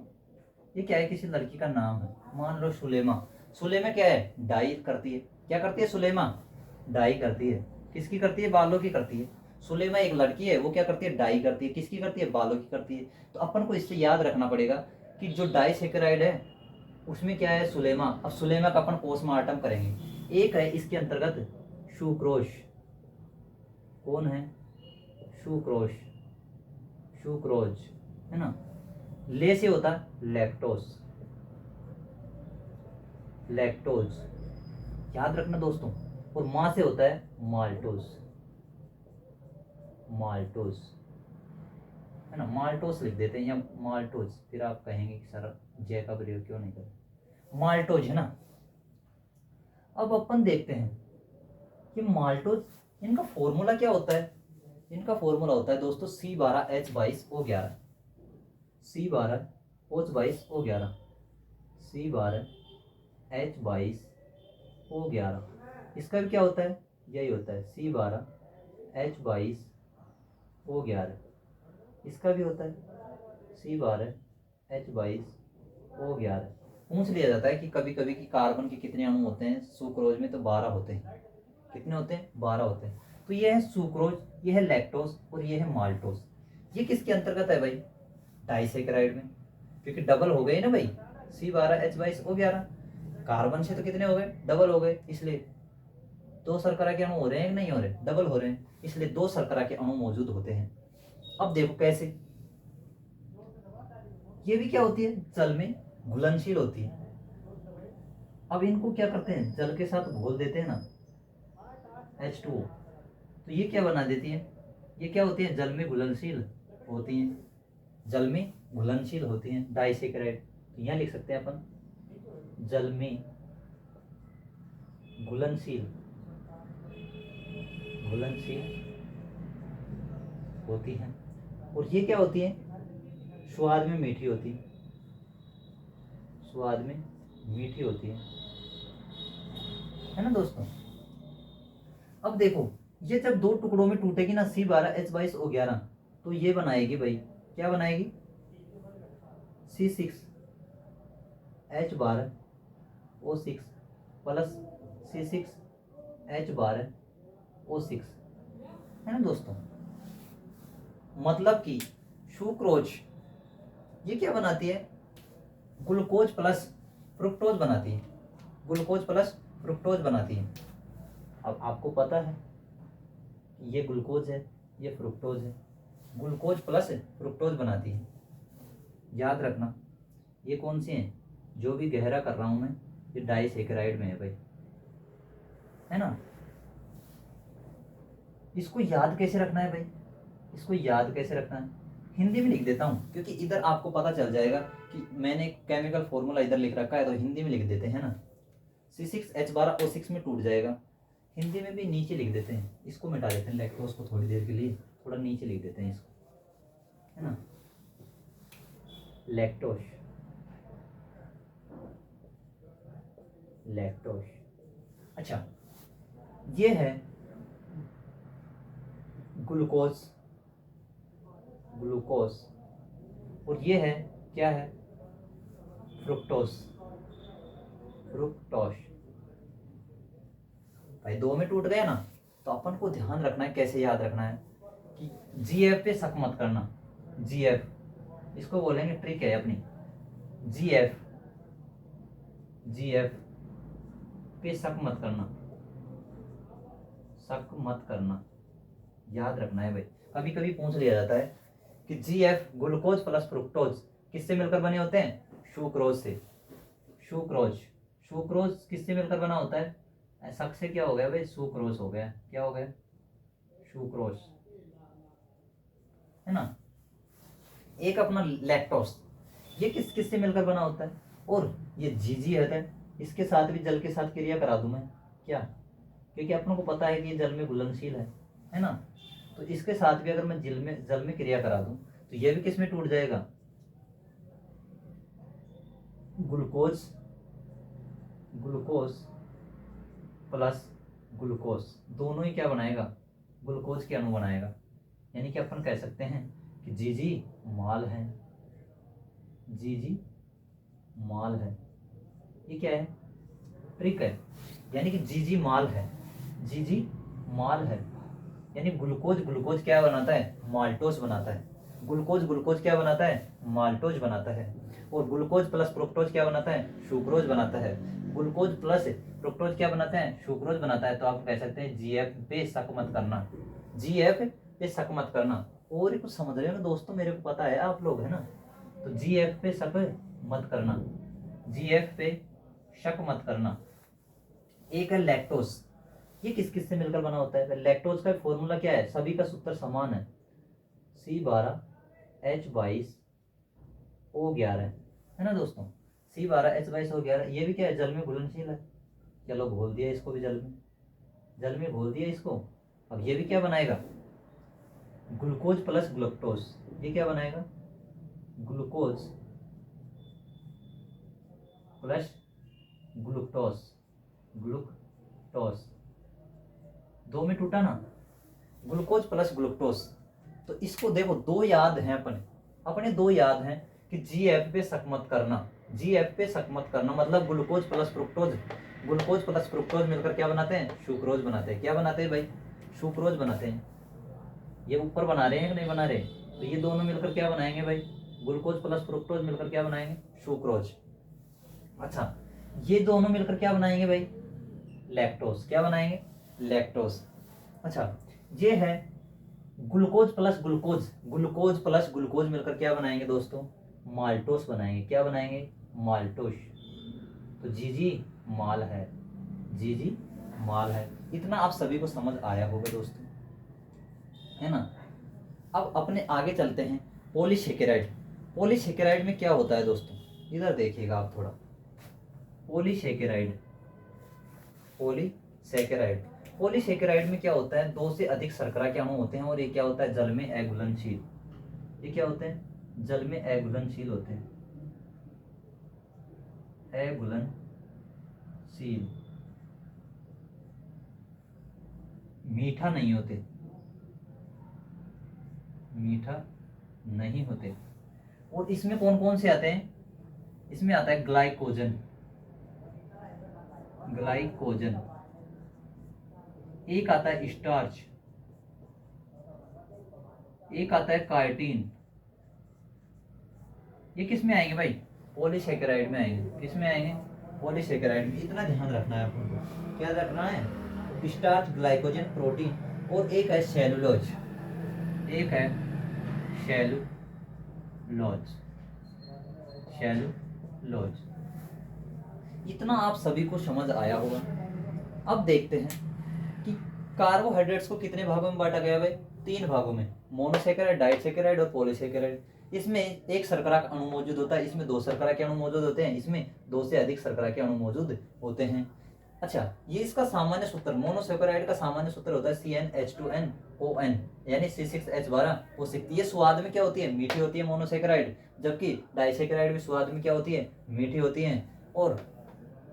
ये क्या है? किसी लड़की का नाम है, मान लो शुलेमा। सुलेमा क्या है? डाई करती है। क्या करती है सुलेमा? डाई करती है। किसकी करती है? बालों की करती है। सुलेमा एक लड़की है, वो क्या करती है? डाई करती है। किसकी करती है? बालों की करती है। तो अपन को इससे याद रखना पड़ेगा कि जो डाइसेकेराइड है उसमें क्या है? सुलेमा। अब सुलेमा का अपन पोस्टमार्टम करेंगे। एक है इसके अंतर्गत सुक्रोज। कौन है? सुक्रोज, सुक्रोज, है ना। ले से होता है लैक्टोज, लैक्टोज, याद रखना दोस्तों। और मां से होता है माल्टोज, माल्टोज, है ना। माल्टोज लिख देते हैं या माल्टोज, फिर आप कहेंगे कि सर जय का प्रयोग क्यों नहीं करें। माल्टोज, है ना। अब अपन देखते हैं कि माल्टोज, इनका फॉर्मूला क्या होता है? इनका फॉर्मूला होता है दोस्तों C12H22O11, C12H22O11, C12H22O11। इसका भी क्या होता है? यही होता है C12H22O11। इसका भी होता है C12H22O11। पूछ लिया जाता है कि कभी कभी कि कार्बन के कितने अणु होते हैं सुक्रोज में? तो 12 होते हैं। कितने होते हैं? 12 होते हैं। तो ये है सुक्रोज, ये है लैक्टोज और ये है माल्टोज। ये किसके अंतर्गत है भाई? डाइसेकेराइड में, क्योंकि डबल हो गए ना भाई। C12H22O11, कार्बन से तो कितने हो गए? डबल हो गए। इसलिए दो शर्करा के अणु हो रहे हैं कि नहीं हो रहे? डबल हो रहे हैं, इसलिए दो शर्करा के अणु मौजूद होते हैं। अब देखो कैसे। ये भी क्या होती है? जल में घुलनशील होती है। अब इनको क्या करते हैं? जल के साथ घोल देते हैं ना, H2O, तो ये क्या बना देती है? ये क्या होती है? जल में घुलनशील होती हैं, जल में घुलनशील होती हैं, डाइसेकेराइड। तो यहाँ लिख सकते हैं अपन, जल में घुलनशील, घुलनशील होती हैं। और ये क्या होती है? स्वाद में मीठी होती है, स्वाद में मीठी होती है ना दोस्तों। अब देखो, ये जब दो टुकड़ों में टूटेगी ना C12H22O11, तो ये बनाएगी भाई, क्या बनाएगी? C6H12O6 प्लस C6H12O6, है ना दोस्तों। मतलब कि सुक्रोज ये क्या बनाती है? ग्लूकोज प्लस फ्रुक्टोज बनाती है, ग्लूकोज प्लस फ्रुक्टोज बनाती है। अब आपको पता है कि ये ग्लूकोज है, ये फ्रुक्टोज है, ग्लूकोज प्लस फ्रुक्टोज बनाती है। याद रखना ये कौन सी है, जो भी गहरा कर रहा हूं मैं, ये डाइसैकेराइड में है भाई, है ना। इसको याद कैसे रखना है भाई, इसको याद कैसे रखना है, हिंदी में लिख देता हूँ, क्योंकि इधर आपको पता चल जाएगा कि मैंने केमिकल फॉर्मूला इधर लिख रखा है, तो हिंदी में लिख देते हैं ना। C6H12O6 में टूट जाएगा, हिंदी में भी नीचे लिख देते हैं, इसको मिटा देते हैं लैक्टोज को थोड़ी देर के लिए, थोड़ा नीचे लिख देते हैं इसको, है ना, लैक्टोज, लैक्टोज। अच्छा, ये है ग्लूकोज, ग्लूकोज, और ये है क्या है, फ्रुक्टोज, फ्रुक्टोज। भाई दो में टूट गया ना, तो अपन को ध्यान रखना है, कैसे याद रखना है कि GF पे शक मत करना, GF, इसको बोलेंगे ट्रिक है अपनी, GF, GF पे शक मत करना, शक मत करना, याद रखना है भाई। कभी कभी पूछ लिया जाता है कि GF ग्लूकोज प्लस फ्रुक्टोज किससे मिलकर बने होते हैं, सुक्रोज से, सुक्रोज, सुक्रोज किससे मिलकर बना होता है, शक से क्या हो गया भाई, सुक्रोज हो गया, क्या हो गया, सुक्रोज, है ना। एक अपना लैक्टोज, ये किस किस से मिलकर बना होता है, और ये जीजी है, इसके साथ भी जल के साथ क्रिया करा दूं मैं, क्या, क्योंकि अपनों को पता है कि ये जल में घुलनशील है ना, तो इसके साथ भी अगर मैं जल में क्रिया करा दूं, तो ये भी किस में टूट जाएगा, ग्लूकोज, ग्लूकोज प्लस ग्लूकोज, दोनों ही क्या बनाएगा, ग्लूकोज के अणु बनाएगा। यानी कि अपन कह सकते हैं कि जीजी माल है, जीजी माल है, ये क्या है, ट्रिक है, यानी कि जीजी माल है, जीजी माल है, यानी ग्लूकोज, ग्लूकोज क्या बनाता है, माल्टोज बनाता है, ग्लूकोज, ग्लूकोज क्या बनाता है, माल्टोज बनाता है, और ग्लूकोज प्लस फ्रुक्टोज क्या बनाता है, सुक्रोज बनाता है, ग्लूकोज प्लस फ्रुक्टोज क्या बनाता है, सुक्रोज बनाता है। तो आप कह सकते हैं GF पे शक मत करना, GF पे शक मत करना। और कुछ समझ रहे हो ना दोस्तों, मेरे को पता है आप लोग, है ना, तो GF पे शक मत करना, GF पे शक मत करना। एक है लैक्टोज, ये किस किस से मिलकर बना होता है, लैक्टोज का फॉर्मूला क्या है, सभी का सूत्र समान है, C12H22O11, है ना दोस्तों, C12H22O11, ये भी क्या है, जल में घुलनशील है। चलो घोल दिया इसको भी जल में, जल में घोल दिया इसको। अब ये भी क्या बनाएगा, ग्लूकोज प्लस ग्लूकोज, ये क्या बनाएगा, ग्लूकोज प्लस ग्लूकोज, ग्लूकोज, दो में टूटा ना, ग्लूकोज प्लस ग्लूकोज। तो इसको देखो, दो याद हैं अपने, अपने दो याद हैं कि GF पे शक मत करना, GF पे शक मत करना, मतलब glucose plus fructose, glucose plus fructose मिलकर क्या बनाते हैं, सुक्रोज बनाते हैं। क्या बनाते हैं भाई, सुक्रोज बनाते हैं। ये ऊपर बना रहे हैं कि नहीं बना रहे, तो ये दोनों मिलकर क्या बनाएंगे भाई, ग्लूकोज प्लस फ्रुक्टोज मिलकर क्या बनाएंगे, सुक्रोज। अच्छा, ये दोनों मिलकर क्या बनाएंगे भाई, लैक्टोज, क्या बनाएंगे, लैक्टोज। अच्छा, ये है glucose plus glucose, glucose plus glucose मिलकर क्या बनाएंगे दोस्तों, माल्टोस बनाएंगे। क्या बनाएंगे, माल्टोस। तो जीजी माल है, जीजी माल है। इतना आप सभी को समझ आया होगा दोस्तों, है ना। अब अपने आगे चलते हैं, पॉलीसेकेराइड। पॉलीसेकेराइड में क्या होता है दोस्तों, इधर देखिएगा आप थोड़ा, पॉलीसेकेराइड, पॉलीसेकेराइड, पॉलीसेकेराइड में क्या होता है, दो से अधिक शर्करा के अणु होते हैं, और ये क्या होता है, जल में अघुलनशील। ये क्या होते हैं, जल में अघुलनशील होते हैं, अघुलनशील, मीठा नहीं होते, मीठा नहीं होते। और इसमें कौन कौन से आते हैं, इसमें आता है ग्लाइकोजन, ग्लाइकोजन, एक आता है स्टार्च, एक आता है काइटिन। ये किस में आएंगे भाई, पॉलीसेकेराइड में आएंगे। किस में आएंगे, पॉलीसेकेराइड में इतना ध्यान रखना है आपको। क्या रखना है? स्टार्च, ग्लाइकोजन, प्रोटीन, और एक है सेलुलोज, एक है सेलुलोज, सेलुलोज। इतना आप सभी को समझ आया होगा। अब देखते हैं कि कार्बोहाइड्रेट्स को कितने भागों में बांटा गया भाई? 3 भागों में, मोनोसेकेराइड, डाइसेकेराइड और पॉलीसेकेराइड। इसमें एक शर्करा का अणु मौजूद होता है, इसमें 2 शर्करा के अणु मौजूद होते हैं, इसमें 2 से अधिक शर्करा के अणु मौजूद होते हैं। अच्छा, ये इसका सामान्य सूत्र, मोनोसेकेराइड का सामान्य सूत्र होता है CnH2nOn, यानी C6H12O6। ये स्वाद में क्या होती है? मीठी होती है मोनोसेकेराइड, जबकि डाइसेकेराइड भी स्वाद में क्या होती है? मीठी होती है। और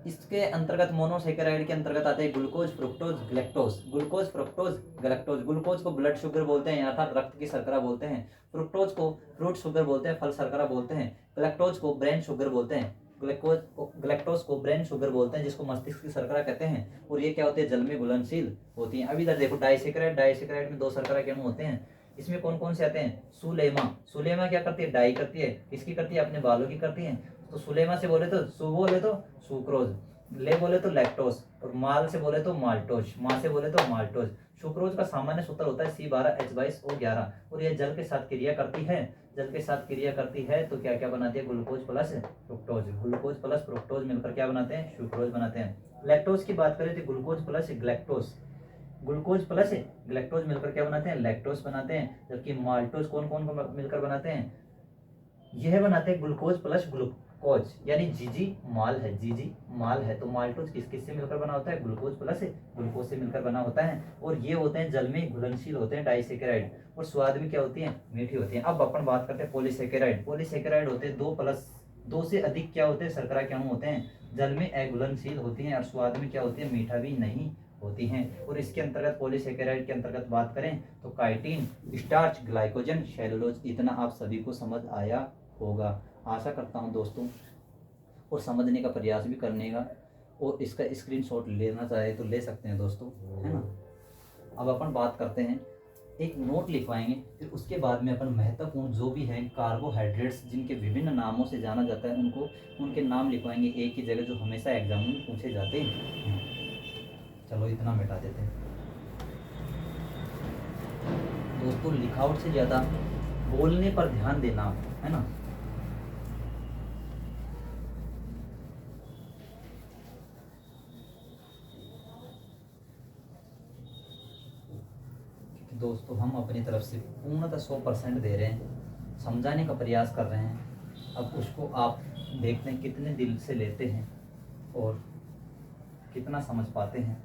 इसके अंतर्गत, मोनोसेकेराइड के अंतर्गत आते हैं glucose, fructose, galactose. Glucose, fructose, galactose. Glucose को ब्लड शुगर बोलते हैं, अर्थात रक्त की शर्करा बोलते हैं। फ्रुक्टोज को फ्रूट शुगर बोलते हैं, फल शर्करा बोलते हैं। गैलेक्टोज को ब्रेन शुगर बोलते हैं। गैलेक्टोज को ब्रेन शुगर बोलते हैं, जिसको मस्तिष्क की शर्करा कहते हैं। और ये क्या होती है? जल में घुलनशील होती है। अब इधर देखो, डाइसेकेराइड, डाइसेकेराइड में 2 शर्करा के अणु होते हैं। इसमें कौन कौन से आते हैं? सुलेमा। सुलेमा क्या करती है? डाई करती है। किसकी करती है? अपने बालों की करती है। तो सुलेमा से बोले तो सु, बोले तो सुक्रोज, ले बोले तो लैक्टोज, और माल से बोले तो माल्टोज, माँ से बोले तो माल्टोज। सुक्रोज का सामान्य सूत्र होता है C12H22O11, और यह जल के साथ क्रिया करती है। जल के साथ क्रिया करती है तो क्या क्या बनाती है? Glucose plus fructose. Glucose plus fructose मिलकर क्या बनाते हैं? सुक्रोज बनाते हैं। लैक्टोज की बात करें तो glucose plus galactose, glucose plus galactose मिलकर क्या बनाते हैं? लैक्टोज बनाते हैं। जबकि माल्टोज कौन कौन को मिलकर बनाते हैं? यह बनाते हैं ग्लूकोज प्लस ग्लूकोज, यानी जीजी माल है, जीजी माल है। तो माल्टोज किस किस से मिलकर बना होता है? ग्लूकोज प्लस ग्लूकोज से मिलकर बना होता है। और ये होते हैं जल में घुलनशील होते हैं, डाइसेकेराइड, और स्वाद में क्या होती है? मीठी होती है। अब अपन बात करते हैं पॉलीसेकेराइड। पॉलीसेकेराइड होते हैं 2 से अधिक क्या होते हैं? शर्करा के अणु होते हैं, जल में अघुलनशील होती हैं, और स्वाद में क्या होती है? मीठा भी नहीं होती हैं। और इसके अंतर्गत, पॉलीसेकेराइड के अंतर्गत बात करें तो काइटिन, स्टार्च, ग्लाइकोजन, सेलुलोज। इतना आप सभी को समझ आया होगा, आशा करता हूं दोस्तों। और समझने का प्रयास भी करने का, और इसका स्क्रीनशॉट लेना चाहे तो ले सकते हैं दोस्तों, है ना। अब अपन बात करते हैं, एक नोट लिखवाएंगे, फिर उसके बाद में अपन महत्वपूर्ण जो भी हैं कार्बोहाइड्रेट्स, जिनके विभिन्न नामों से जाना जाता है, उनको उनके नाम लिखवाएंगे एक ही जगह, जो हमेशा एग्जाम में पूछे जाते हैं। चलो इतना मिटा देते हैं दोस्तों। लिखावट से ज़्यादा बोलने पर ध्यान देना, है ना। दोस्तों हम अपनी तरफ से पूर्णतः 100% दे रहे हैं, समझाने का प्रयास कर रहे हैं। अब उसको आप देखते हैं कितने दिल से लेते हैं और कितना समझ पाते हैं,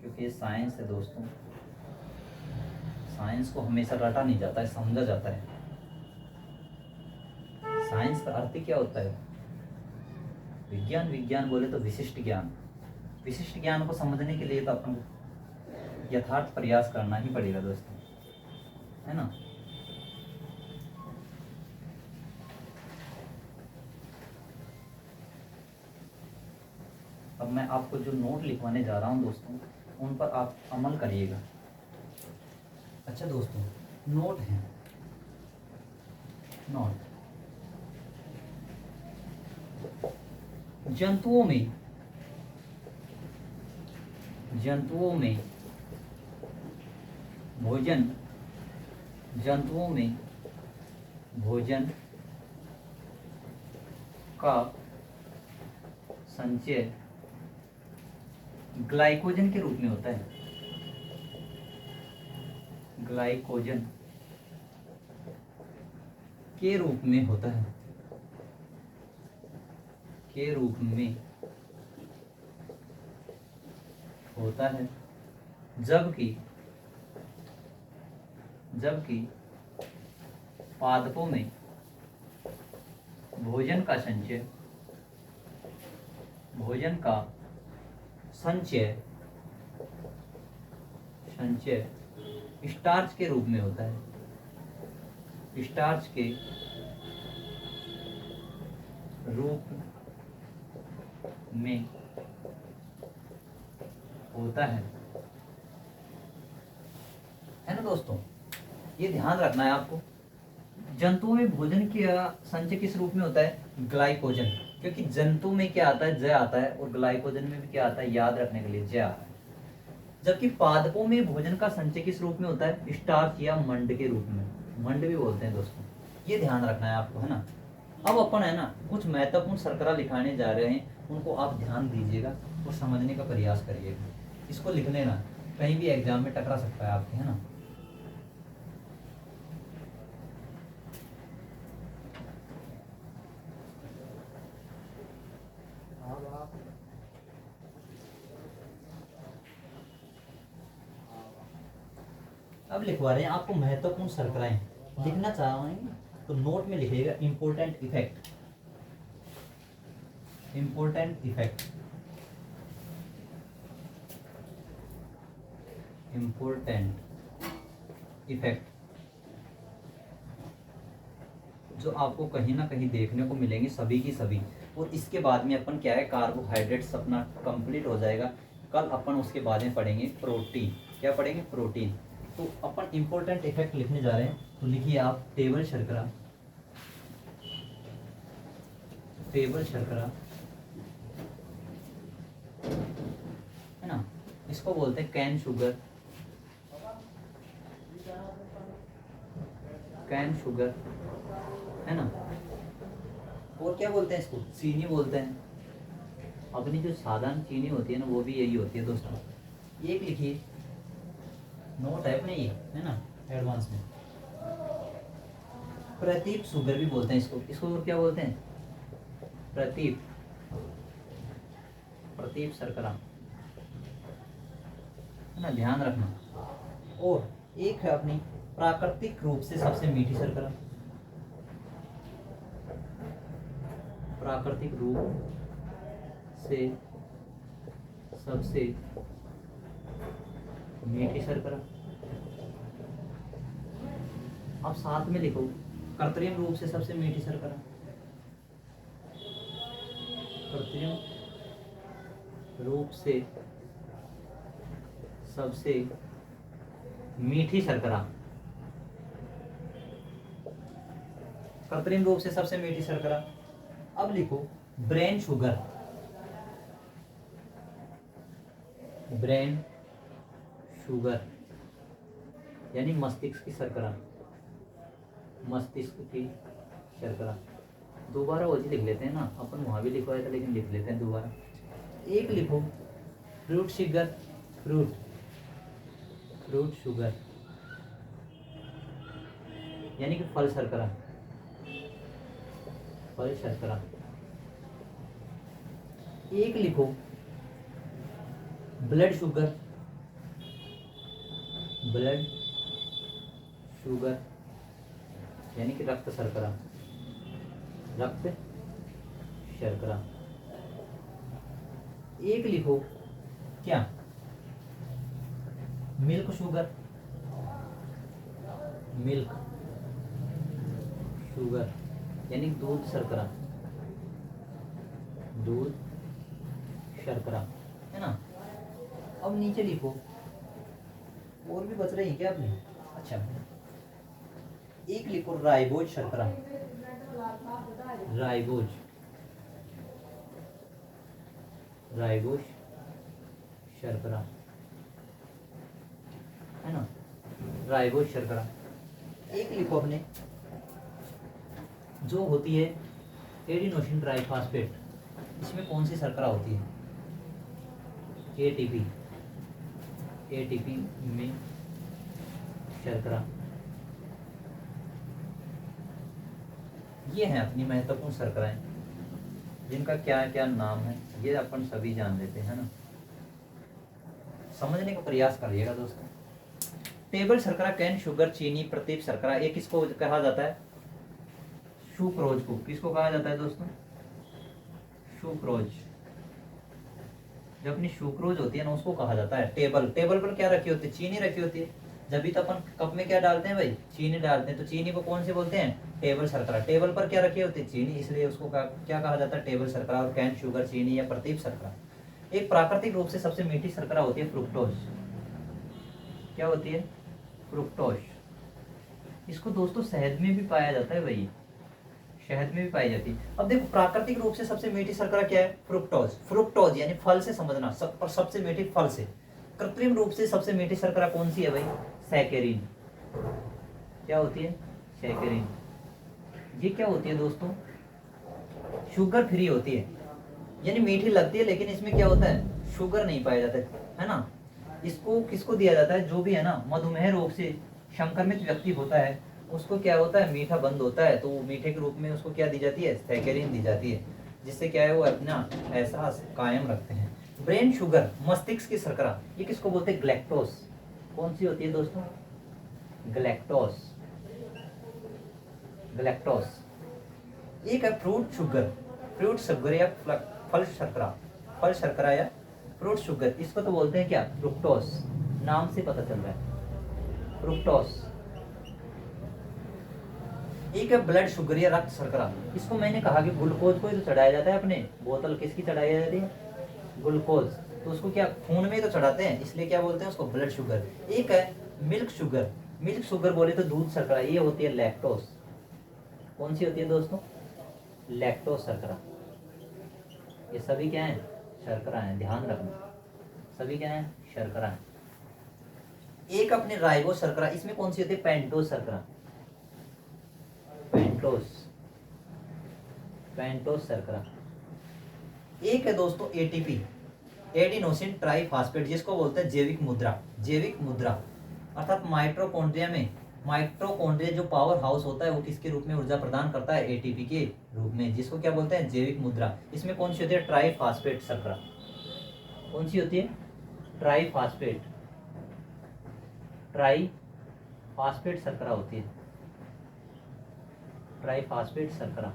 क्योंकि ये साइंस है दोस्तों। साइंस को हमेशा रटा नहीं जाता है, समझा जाता है। साइंस का अर्थ क्या होता है? विज्ञान। विज्ञान बोले तो विशिष्ट ज्ञान। विशिष्ट ज्ञान को समझने के लिए तो अपन यथार्थ प्रयास करना ही पड़ेगा दोस्तों, है ना। अब मैं आपको जो नोट लिखवाने जा रहा हूं दोस्तों, उन पर आप अमल करिएगा। अच्छा दोस्तों, नोट है, नोट जंतुओं में भोजन, जंतुओं में भोजन का संचय ग्लाइकोजन के रूप में होता है। ग्लाइकोजन के रूप में होता है, के रूप में होता है। जबकि पादपों में भोजन का संचय स्टार्च के रूप में होता है। स्टार्च के रूप में होता है ना दोस्तों। ये ध्यान रखना है आपको। जंतुओं में भोजन का संचय किस रूप में होता है? ग्लाइकोजन क्योंकि जंतु में क्या आता है, ज आता है, और ग्लाइकोजन में भी क्या आता है, याद रखने के लिए ज आता है। जबकि पादपों में भोजन का संचय किस रूप में होता है, स्टार्च या मंड के रूप में, मंड भी बोलते हैं दोस्तों, ये ध्यान रखना है आपको, है ना। अब अपन है ना कुछ महत्वपूर्ण शर्करा लिखाने जा रहे हैं, उनको आप ध्यान दीजिएगा और समझने का प्रयास करिएगा। इसको लिख लेना, कहीं भी एग्जाम में टकरा सकता है आपके, है ना। अब लिखवा रहे हैं आपको महत्वपूर्ण शर्कराएं लिखना चाह रहे हैं, तो नोट में लिखिएगा important effect, important effect, important effect, जो आपको कहीं ना कहीं देखने को मिलेंगे सभी की सभी। और इसके बाद में अपन क्या है, कार्बोहाइड्रेट्स अपना कंप्लीट हो जाएगा। कल अपन उसके बाद में पढ़ेंगे प्रोटीन, क्या पढ़ेंगे, प्रोटीन। तो अपन इंपॉर्टेंट इफेक्ट लिखने जा रहे हैं, तो लिखिए आप टेबल शर्करा, टेबल शर्करा, है ना, इसको बोलते हैं कैन शुगर, कैन शुगर, है ना। और क्या बोलते हैं इसको, चीनी बोलते हैं। अपनी जो साधारण चीनी होती है ना, वो भी यही होती है दोस्तों। एक लिखिए, नोट है अपने ये, है ना, एडवांस में। प्रतीप शुगर भी बोलते हैं इसको, इसको और क्या बोलते हैं, प्रतीप, प्रतीप शर्करा, है ना, ध्यान रखना। और एक है अपनी प्राकृतिक रूप से सबसे मीठी शर्करा, प्राकृतिक रूप से सबसे मीठी शर्करा। अब साथ में लिखो कृत्रिम रूप से सबसे मीठी शर्करा, कृत्रिम रूप से सबसे मीठी शर्करा, कृत्रिम रूप से सबसे मीठी शर्करा। अब लिखो ब्रेन शुगर, ब्रेन शुगर, यानी मस्तिष्क की शर्करा, मस्तिष्क की शर्करा। दोबारा वो लिख लेते हैं ना, अपन वहां भी लिखवाया था लेकिन लिख लेते हैं दोबारा। एक लिखो fruit sugar, fruit, fruit sugar, यानी कि फल शर्करा, फल शर्करा। एक लिखो ब्लड शुगर, ब्लड शुगर, यानी कि रक्त शर्करा, रक्त शर्करा। एक लिखो क्या, मिल्क शुगर, मिल्क शुगर, यानी दूध शर्करा, दूध शर्करा, है ना। अब नीचे लिखो, और भी बच रही है क्या आपने, अच्छा। एक लिखो राइबोज शर्करा, राइबोज, राइबोज शर्करा, है ना, राइबोज शर्करा। एक लिखो अपने जो होती है एडिनोसिन ट्राइफॉस्फेट, इसमें कौन सी शर्करा होती है, एटीपी, एटीपी में शर्करा। ये हैं अपनी महत्वपूर्ण शर्कराएं, जिनका क्या क्या नाम है ये अपन सभी जान लेते हैं ना। समझने का प्रयास करिएगा दोस्तों। टेबल शर्करा, कैन शुगर, चीनी, प्रतीप शर्करा, एक किसको कहा जाता है, सुक्रोज को। किसको कहा जाता है दोस्तों, सुक्रोज। जब अपनी सुक्रोज होती है ना, उसको कहा जाता है टेबल। टेबल पर क्या रखी होती है, चीनी रखी होती है। जब भी तो अपन कप में क्या डालते हैं भाई, चीनी डालते हैं, तो चीनी को कौन से बोलते हैं, टेबल शर्करा। टेबल पर क्या रखी होती है, चीनी, इसलिए उसको क्या कहा जाता है, टेबल शर्करा। और कैन शुगर, चीनी या प्रतीप शर्करा। एक प्राकृतिक रूप से सबसे मीठी शर्करा होती है फ्रुक्टोज। क्या होती है, फ्रुक्टोज। इसको दोस्तों शहद में भी पाया जाता है भाई, शहद में भी पाई जाती है। अब देखो प्राकृतिक रूप से सबसे मीठी शर्करा क्या है, फ्रुक्टोज। फ्रुक्टोज यानी फल से समझना, पर सबसे मीठी फल से। कृत्रिम रूप से सबसे मीठी शर्करा कौन सी है भाई, सैकेरिन। क्या होती है, सैकेरिन। ये क्या होती है दोस्तों, शुगर फ्री होती है, यानी मीठी लगती है लेकिन इसमें क्या होता है, शुगर नहीं पाया जाता है ना। इसको किसको दिया जाता है, जो भी है ना मधुमेह रोग से संक्रमित व्यक्ति होता है उसको क्या होता है, मीठा बंद होता है, तो वो मीठे के रूप में उसको क्या दी जाती है, सैकेरिन दी जाती है, जिससे क्या है वो अपना एहसास कायम रखते हैं। ब्रेन शुगर, मस्तिष्क की शर्करा, ये किसको बोलते हैं, ग्लैक्टोज। कौन सी होती है दोस्तों, ग्लैक्टोज। ग्लैक्टोज। एक है फ्रूट शुगर, फ्रूट शुगर या फल शर्करा, फल शर्करा या फ्रूट शुगर, इसको तो बोलते हैं क्या, फ्रुक्टोज। नाम से पता चल रहा है, फ्रुक्टोज। एक है ब्लड शुगर या रक्त शर्करा, इसको मैंने कहा कि ग्लूकोज को ही तो चढ़ाया जाता है, अपने बोतल किसकी चढ़ाई जाती है, ग्लूकोज, तो उसको क्या खून में ही तो चढ़ाते हैं, इसलिए क्या बोलते हैं उसको, ब्लड शुगर। एक है मिल्क शुगर, मिल्क शुगर बोले तो दूध शर्करा, ये होती है लैक्टोज। कौन सी होती है दोस्तों, लैक्टोज शर्करा। ये सभी क्या है, शर्करा है, ध्यान रखना, सभी क्या है, शर्करा है। एक अपने राइबोज शर्करा, इसमें कौन सी होती है, पेंटोज शर्करा, पेंटोज, पेंटोज शर्करा। एक है दोस्तों एटीपी, एडिनोसिन ट्राइफॉस्फेट, जिसको बोलते हैं जैविक मुद्रा, जैविक मुद्रा। अर्थात माइटोकॉन्ड्रिया में, माइटोकॉन्ड्रिया जो पावर हाउस होता है वो किसके रूप में ऊर्जा प्रदान करता है, एटीपी के रूप में, जिसको क्या बोलते हैं, जैविक मुद्रा। इसमें कौन सी होती है, ट्राइफॉस्फेट शर्करा। कौन सी होती है, ट्राइफॉस्फेट, ट्राइफॉस्फेट शर्करा होती है, ट्राइफॉस्फेट शर्करा,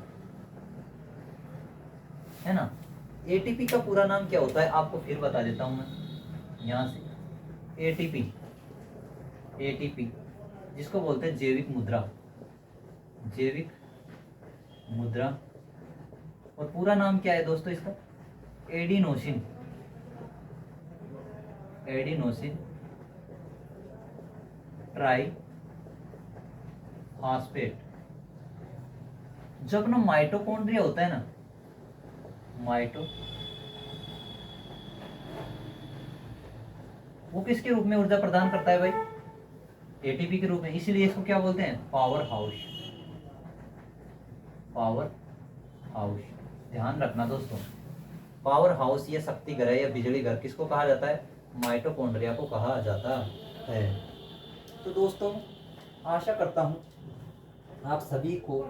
है ना। एटीपी का पूरा नाम क्या होता है, आपको फिर बता देता हूं मैं यहां से। एटीपी, एटीपी जिसको बोलते हैं जैविक मुद्रा, जैविक मुद्रा। और पूरा नाम क्या है दोस्तों इसका, एडिनोसिन, एडिनोसिन ट्राइफॉस्फेट। जब ना माइटोकॉन्ड्रिया होता है ना, वो किसके रूप में ऊर्जा प्रदान करता है भाई, एटीपी के रूप में, इसीलिए इसको क्या बोलते हैं, पावर हाउस, पावर हाउस। ध्यान रखना दोस्तों, पावर हाउस या शक्ति घर या बिजली घर किसको कहा जाता है, माइटोकॉन्ड्रिया को कहा जाता है। तो दोस्तों आशा करता हूँ आप सभी को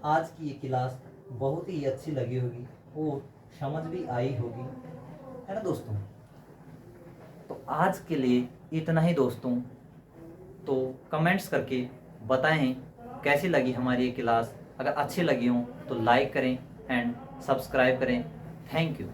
आज की ये क्लास बहुत ही अच्छी लगी होगी और समझ भी आई होगी, है ना दोस्तों। तो आज के लिए इतना ही दोस्तों, तो कमेंट्स करके बताएं कैसी लगी हमारी ये क्लास। अगर अच्छी लगी हो तो लाइक करें एंड सब्सक्राइब करें। Thank you.